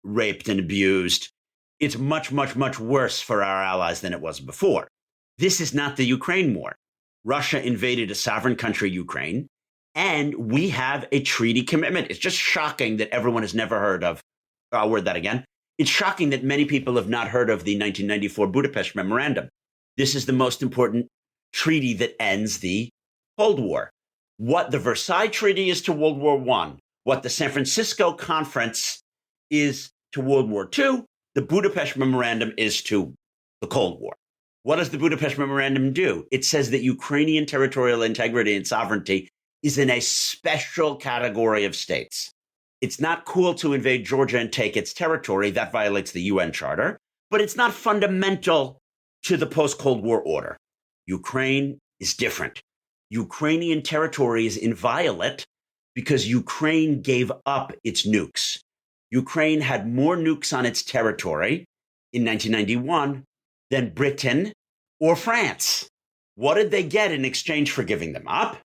raped and abused. It's much, much, much worse for our allies than it was before. This is not the Ukraine war. Russia invaded a sovereign country, Ukraine, and we have a treaty commitment. It's just shocking that everyone has never heard of, I'll word that again. It's shocking that many people have not heard of the 1994 Budapest Memorandum. This is the most important treaty that ends the Cold War. What the Versailles Treaty is to World War I, what the San Francisco Conference is to World War II, the Budapest Memorandum is to the Cold War. What does the Budapest Memorandum do? It says that Ukrainian territorial integrity and sovereignty is in a special category of states. It's not cool to invade Georgia and take its territory. That violates the UN Charter. But it's not fundamental to the post-Cold War order. Ukraine is different. Ukrainian territory is inviolate because Ukraine gave up its nukes. Ukraine had more nukes on its territory in 1991 than Britain or France. What did they get in exchange for giving them up?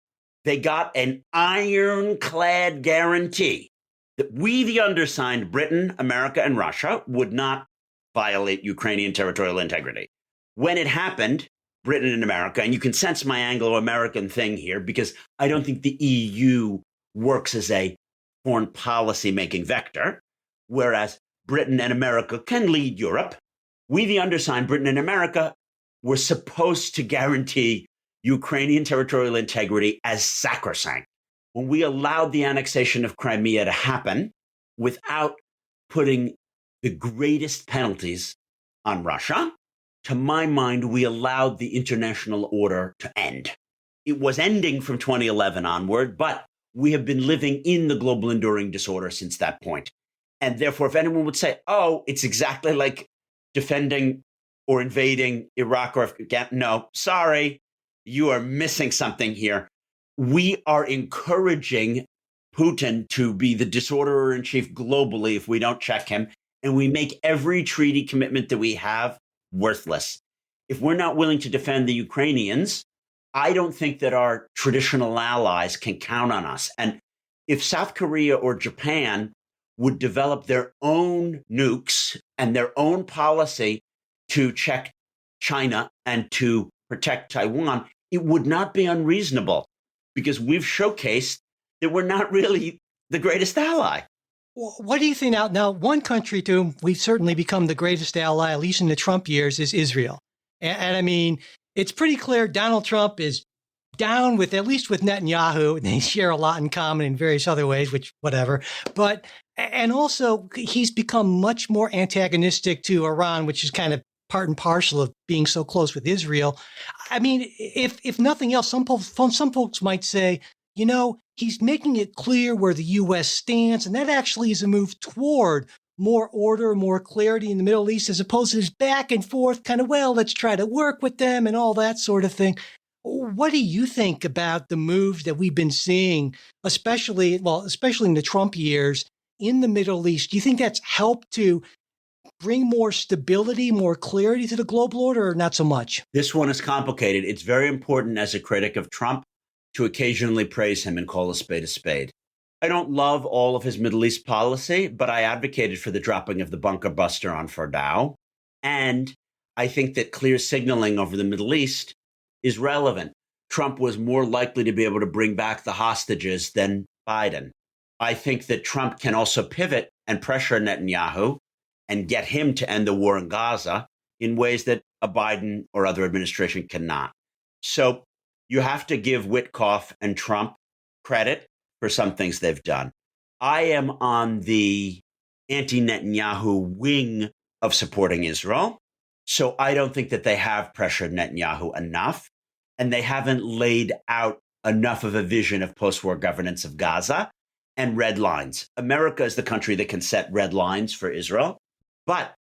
They got an ironclad guarantee that we, the undersigned, Britain, America, and Russia, would not violate Ukrainian territorial integrity. When it happened, Britain and America, and you can sense my Anglo-American thing here because I don't think the EU works as a foreign policy making vector, whereas Britain and America can lead Europe. We, the undersigned, Britain and America, were supposed to guarantee Ukrainian territorial integrity as sacrosanct. When we allowed the annexation of Crimea to happen without putting the greatest penalties on Russia, to my mind, we allowed the international order to end. It was ending from 2011 onward, but we have been living in the global enduring disorder since that point. And therefore, if anyone would say, oh, it's exactly like defending or invading Iraq or Afghanistan, no, sorry, you are missing something here. We are encouraging Putin to be the disorderer in chief globally if we don't check him. And we make every treaty commitment that we have worthless. If we're not willing to defend the Ukrainians, I don't think that our traditional allies can count on us. And if South Korea or Japan would develop their own nukes and their own policy to check China and to protect Taiwan, it would not be unreasonable because we've showcased that we're not really the greatest ally. What do you think now? One country to whom we've certainly become the greatest ally, at least in the Trump years, is Israel. And I mean, it's pretty clear Donald Trump is down with, at least with Netanyahu, and they share a lot in common in various other ways, which whatever. And also he's become much more antagonistic to Iran, which is kind of part and parcel of being so close with Israel. I mean, if nothing else, some folks might say, he's making it clear where the U.S. stands, and that actually is a move toward more order, more clarity in the Middle East, as opposed to this back and forth kind of, well, let's try to work with them and all that sort of thing. What do you think about the move that we've been seeing, especially in the Trump years in the Middle East? Do you think that's helped to bring more stability, more clarity to the global order, or not so much? This one is complicated. It's very important as a critic of Trump to occasionally praise him and call a spade a spade. I don't love all of his Middle East policy, but I advocated for the dropping of the bunker buster on Fordow. And I think that clear signaling over the Middle East is relevant. Trump was more likely to be able to bring back the hostages than Biden. I think that Trump can also pivot and pressure Netanyahu and get him to end the war in Gaza in ways that a Biden or other administration cannot. So you have to give Witkoff and Trump credit for some things they've done. I am on the anti-Netanyahu wing of supporting Israel. So I don't think that they have pressured Netanyahu enough, and they haven't laid out enough of a vision of post-war governance of Gaza and red lines. America is the country that can set red lines for Israel. But,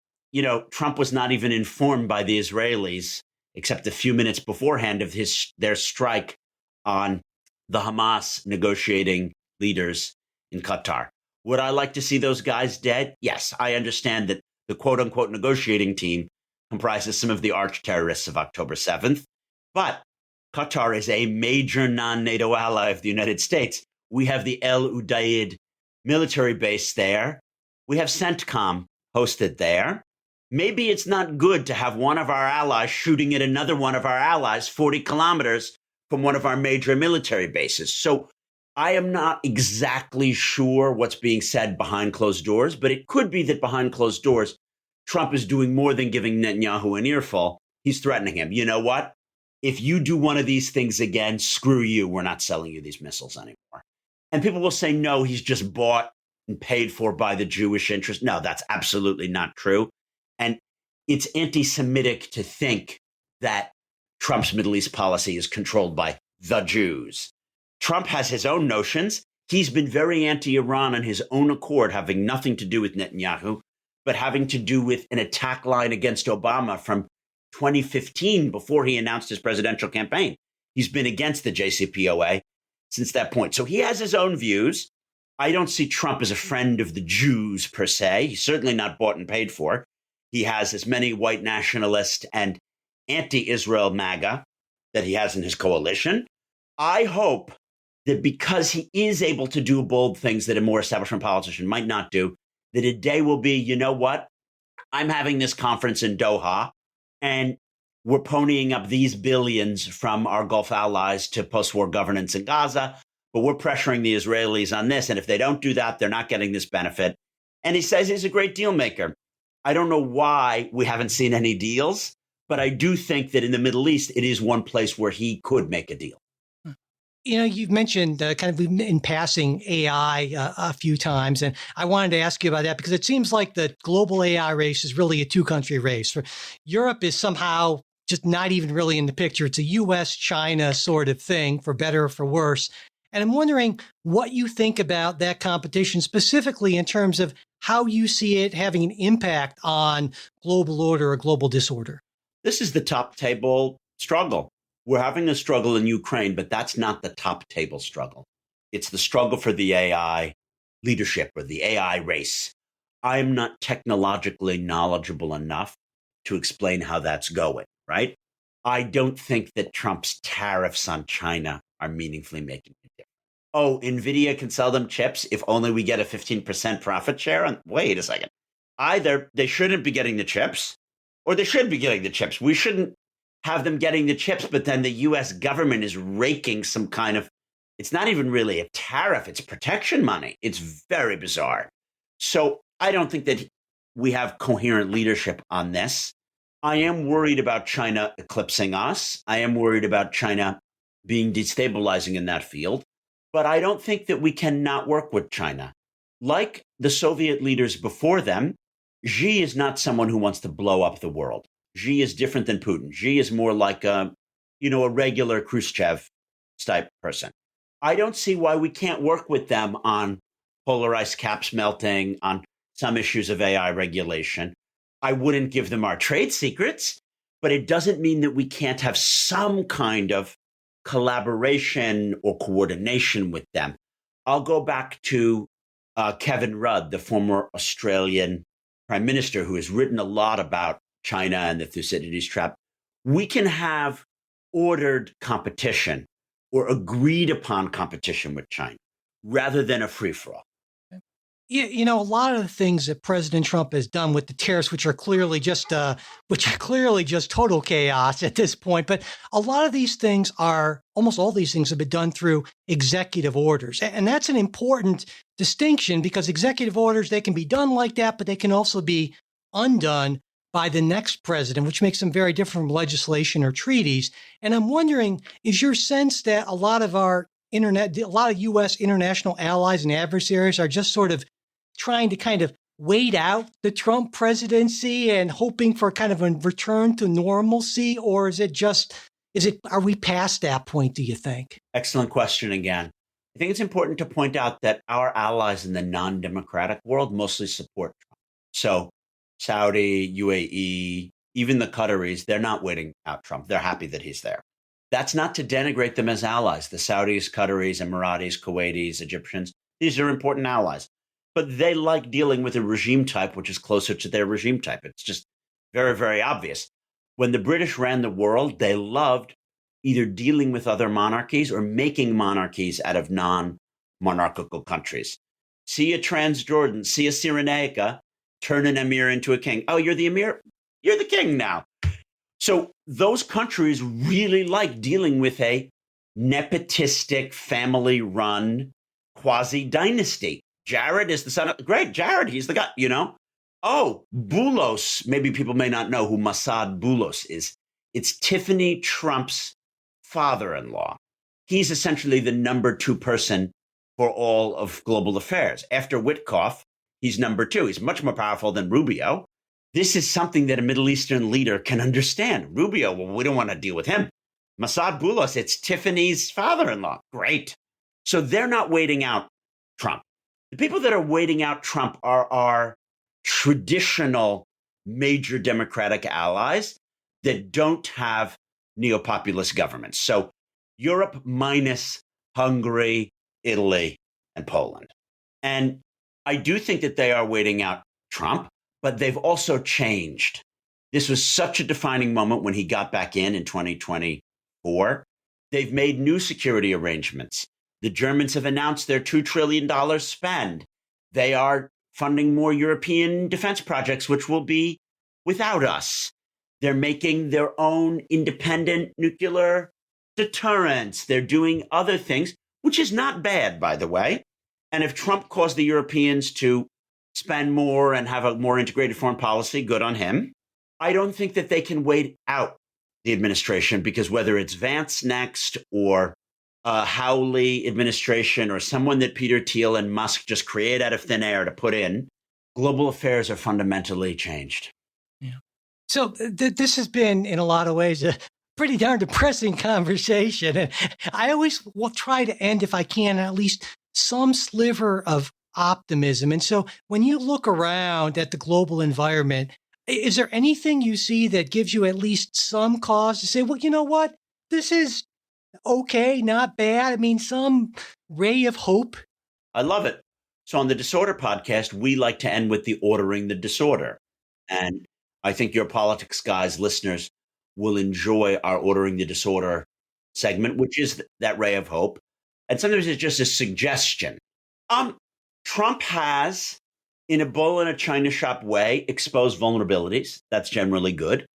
Trump was not even informed by the Israelis, except a few minutes beforehand of their strike on the Hamas negotiating leaders in Qatar. Would I like to see those guys dead? Yes, I understand that the quote unquote negotiating team comprises some of the arch terrorists of October 7th. But Qatar is a major non-NATO ally of the United States. We have the El Udeid military base there. We have CENTCOM hosted there. Maybe it's not good to have one of our allies shooting at another one of our allies 40 kilometers from one of our major military bases. So I am not exactly sure what's being said behind closed doors, but it could be that behind closed doors, Trump is doing more than giving Netanyahu an earful. He's threatening him. You know what? If you do one of these things again, screw you. We're not selling you these missiles anymore. And people will say, no, he's just bought and paid for by the Jewish interest. No, that's absolutely not true. And it's anti-Semitic to think that Trump's Middle East policy is controlled by the Jews. Trump has his own notions. He's been very anti-Iran on his own accord, having nothing to do with Netanyahu, but having to do with an attack line against Obama from 2015 before he announced his presidential campaign. He's been against the JCPOA since that point. So he has his own views. I don't see Trump as a friend of the Jews per se. He's certainly not bought and paid for. He has as many white nationalist and anti-Israel MAGA that he has in his coalition. I hope that because he is able to do bold things that a more establishment politician might not do, that a day will be, you know what? I'm having this conference in Doha, and we're ponying up these billions from our Gulf allies to post-war governance in Gaza, but we're pressuring the Israelis on this. And if they don't do that, they're not getting this benefit. And he says he's a great deal maker. I don't know why we haven't seen any deals, but I do think that in the Middle East, it is one place where he could make a deal. You've mentioned kind of in passing AI a few times, and I wanted to ask you about that because it seems like the global AI race is really a two-country race. Europe is somehow just not even really in the picture. It's a U.S.-China sort of thing, for better or for worse. And I'm wondering what you think about that competition, specifically in terms of how you see it having an impact on global order or global disorder. This is the top table struggle. We're having a struggle in Ukraine, but that's not the top table struggle. It's the struggle for the AI leadership or the AI race. I'm not technologically knowledgeable enough to explain how that's going, right? I don't think that Trump's tariffs on China are meaningfully making a difference. Oh, NVIDIA can sell them chips if only we get a 15% profit share? Wait a second. Either they shouldn't be getting the chips, or they should be getting the chips. We shouldn't have them getting the chips, but then the U.S. government is raking some kind of, it's not even really a tariff, it's protection money. It's very bizarre. So I don't think that we have coherent leadership on this. I am worried about China eclipsing us. I am worried about China being destabilizing in that field. But I don't think that we cannot work with China. Like the Soviet leaders before them, Xi is not someone who wants to blow up the world. Xi is different than Putin. Xi is more like a regular Khrushchev type person. I don't see why we can't work with them on polar ice caps melting, on some issues of AI regulation. I wouldn't give them our trade secrets, but it doesn't mean that we can't have some kind of collaboration or coordination with them. I'll go back to Kevin Rudd, the former Australian prime minister, who has written a lot about China and the Thucydides trap. We can have ordered competition or agreed upon competition with China rather than a free-for-all. A lot of the things that President Trump has done with the tariffs, which are clearly just total chaos at this point. But a lot of these things almost all these things have been done through executive orders. And that's an important distinction because executive orders, they can be done like that, but they can also be undone by the next president, which makes them very different from legislation or treaties. And I'm wondering, is your sense that a lot of U.S. international allies and adversaries are just sort of trying to kind of wait out the Trump presidency and hoping for kind of a return to normalcy? Or are we past that point, do you think? Excellent question again. I think it's important to point out that our allies in the non-democratic world mostly support Trump. So Saudi, UAE, even the Qataris, they're not waiting out Trump. They're happy that he's there. That's not to denigrate them as allies. The Saudis, Qataris, Emiratis, Kuwaitis, Egyptians, these are important allies. But they like dealing with a regime type which is closer to their regime type. It's just very, very obvious. When the British ran the world, they loved either dealing with other monarchies or making monarchies out of non-monarchical countries. See a Transjordan, see a Cyrenaica, turn an emir into a king. Oh, you're the emir? You're the king now. So those countries really like dealing with a nepotistic, family-run quasi-dynasty. Jared is the son of, great, Jared, he's the guy, Oh, Boulos, maybe people may not know who Mossad Boulos is. It's Tiffany Trump's father-in-law. He's essentially the number 2 person for all of global affairs. After Witkoff, he's number 2. He's much more powerful than Rubio. This is something that a Middle Eastern leader can understand. Rubio, well, we don't want to deal with him. Mossad Boulos, it's Tiffany's father-in-law. Great. So they're not waiting out Trump. The people that are waiting out Trump are our traditional major democratic allies that don't have neo-populist governments. So Europe minus Hungary, Italy, and Poland. And I do think that they are waiting out Trump, but they've also changed. This was such a defining moment when he got back in 2024. They've made new security arrangements. The Germans have announced their $2 trillion spend. They are funding more European defense projects, which will be without us. They're making their own independent nuclear deterrence. They're doing other things, which is not bad, by the way. And if Trump caused the Europeans to spend more and have a more integrated foreign policy, good on him. I don't think that they can wait out the administration because whether it's Vance next or Howley administration or someone that Peter Thiel and Musk just create out of thin air to put in, global affairs are fundamentally changed. Yeah. So this has been, in a lot of ways, a pretty darn depressing conversation. And I always will try to end, if I can, at least some sliver of optimism. And so when you look around at the global environment, is there anything you see that gives you at least some cause to say, well, you know what? This is okay, not bad. I mean, some ray of hope. I love it. So on the Disorder podcast, we like to end with the ordering the disorder. And I think your Politics Guys listeners will enjoy our Ordering the Disorder segment, which is that ray of hope. And sometimes it's just a suggestion. Trump has, in a bull in a china shop way, exposed vulnerabilities. That's generally good.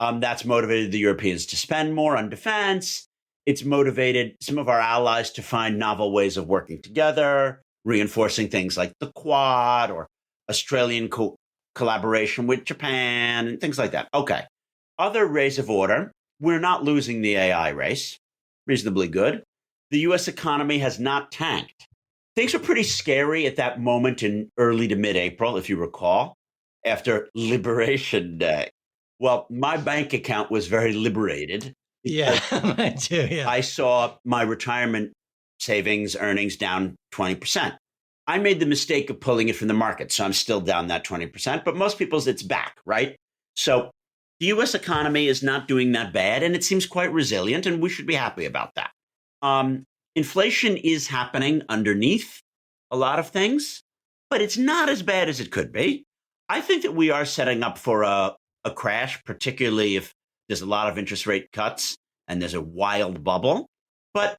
That's motivated the Europeans to spend more on defense. It's motivated some of our allies to find novel ways of working together, reinforcing things like the Quad or Australian collaboration with Japan and things like that. Okay. Other rays of order, we're not losing the AI race. Reasonably good. The U.S. economy has not tanked. Things were pretty scary at that moment in early to mid-April, if you recall, after Liberation Day. Well, my bank account was very liberated. Yeah, mine too. Yeah. I saw my retirement savings earnings down 20%. I made the mistake of pulling it from the market, so I'm still down that 20%, but most people's it's back, right? So the U.S. economy is not doing that bad, and it seems quite resilient, and we should be happy about that. Inflation is happening underneath a lot of things, but it's not as bad as it could be. I think that we are setting up for a crash, particularly if there's a lot of interest rate cuts and there's a wild bubble. But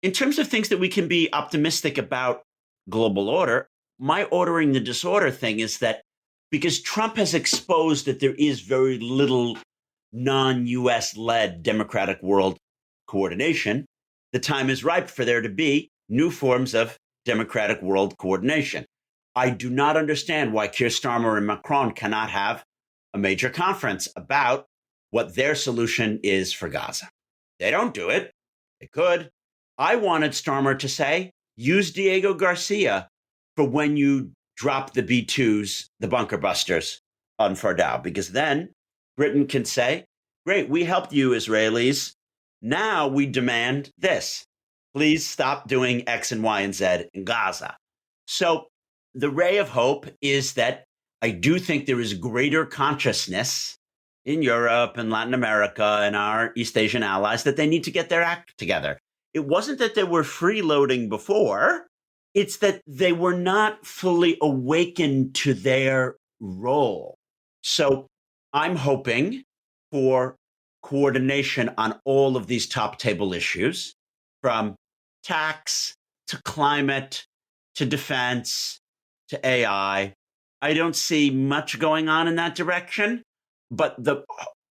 in terms of things that we can be optimistic about global order, my ordering the disorder thing is that because Trump has exposed that there is very little non-US led democratic world coordination, the time is ripe for there to be new forms of democratic world coordination. I do not understand why Keir Starmer and Macron cannot have a major conference about what their solution is for Gaza. They don't do it. They could. I wanted Starmer to say, use Diego Garcia for when you drop the B-2s, the bunker busters, on Fardao, because then Britain can say, great, we helped you, Israelis. Now we demand this. Please stop doing X and Y and Z in Gaza. So the ray of hope is that I do think there is greater consciousness in Europe and Latin America and our East Asian allies that they need to get their act together. It wasn't that they were freeloading before. It's that they were not fully awakened to their role. So I'm hoping for coordination on all of these top table issues, from tax to climate to defense to AI. I don't see much going on in that direction. But the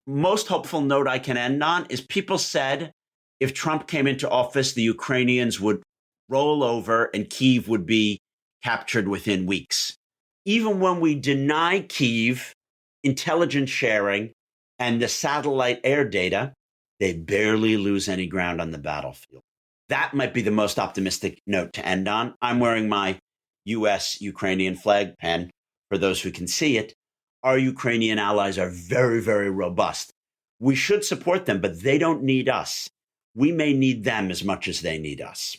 most hopeful note I can end on is people said if Trump came into office, the Ukrainians would roll over and Kyiv would be captured within weeks. Even when we deny Kyiv intelligence sharing and the satellite air data, they barely lose any ground on the battlefield. That might be the most optimistic note to end on. I'm wearing my U.S.-Ukrainian flag pen for those who can see it. Our Ukrainian allies are very, very robust. We should support them, but they don't need us. We may need them as much as they need us.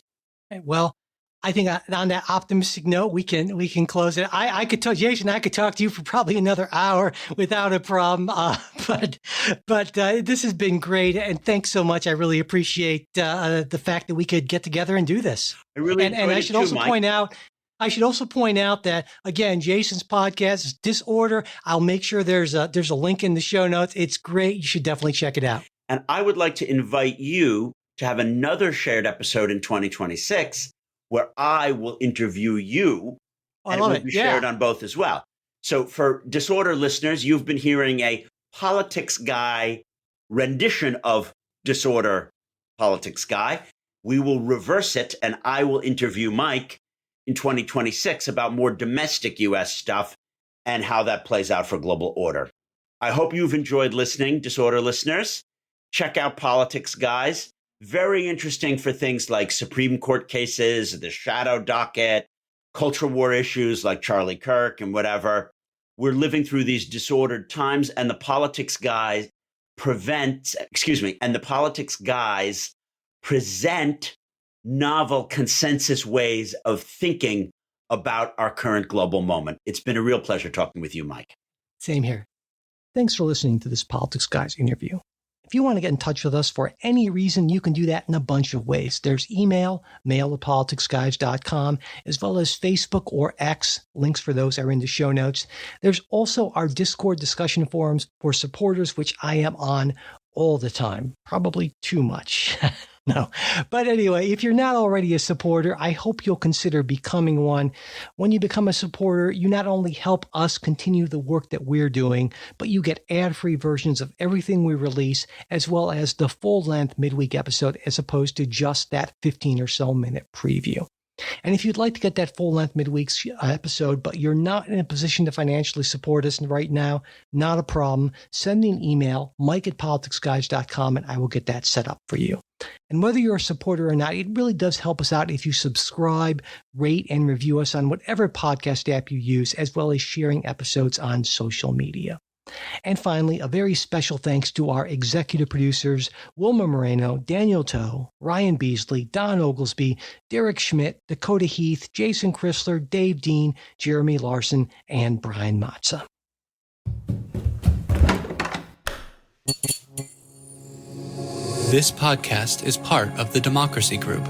Well, I think on that optimistic note, we can close it. I could talk, Jason. I could talk to you for probably another hour without a problem. But this has been great, and thanks so much. I really appreciate the fact that we could get together and do this. I really and I should also point out. I should also point out that, again, Jason's podcast is Disorder. I'll make sure there's a link in the show notes. It's great. You should definitely check it out. And I would like to invite you to have another shared episode in 2026 where I will interview you, and it will be shared on both as well. So for Disorder listeners, you've been hearing a Politics Guy rendition of Disorder Politics Guy. We will reverse it, and I will interview Mike in 2026 about more domestic U.S. stuff and how that plays out for global order. I hope you've enjoyed listening, Disorder listeners. Check out Politics Guys. Very interesting for things like Supreme Court cases, the shadow docket, culture war issues like Charlie Kirk and whatever. We're living through these disordered times, and the Politics Guys present novel consensus ways of thinking about our current global moment. It's been a real pleasure talking with you, Mike. Same here. Thanks for listening to this Politics Guys interview. If you want to get in touch with us for any reason, you can do that in a bunch of ways. There's email, mail@politicsguys.com, as well as Facebook or X. Links for those are in the show notes. There's also our Discord discussion forums for supporters, which I am on all the time, probably too much. No. But anyway, if you're not already a supporter, I hope you'll consider becoming one. When you become a supporter, you not only help us continue the work that we're doing, but you get ad-free versions of everything we release, as well as the full-length midweek episode, as opposed to just that 15 or so minute preview. And if you'd like to get that full-length midweek episode, but you're not in a position to financially support us right now, not a problem. Send me an email, mike@politicsguys.com, and I will get that set up for you. And whether you're a supporter or not, it really does help us out if you subscribe, rate, and review us on whatever podcast app you use, as well as sharing episodes on social media. And finally, a very special thanks to our executive producers, Wilma Moreno, Daniel Toe, Ryan Beasley, Don Oglesby, Derek Schmidt, Dakota Heath, Jason Chrysler, Dave Dean, Jeremy Larson, and Brian Matza. This podcast is part of the Democracy Group,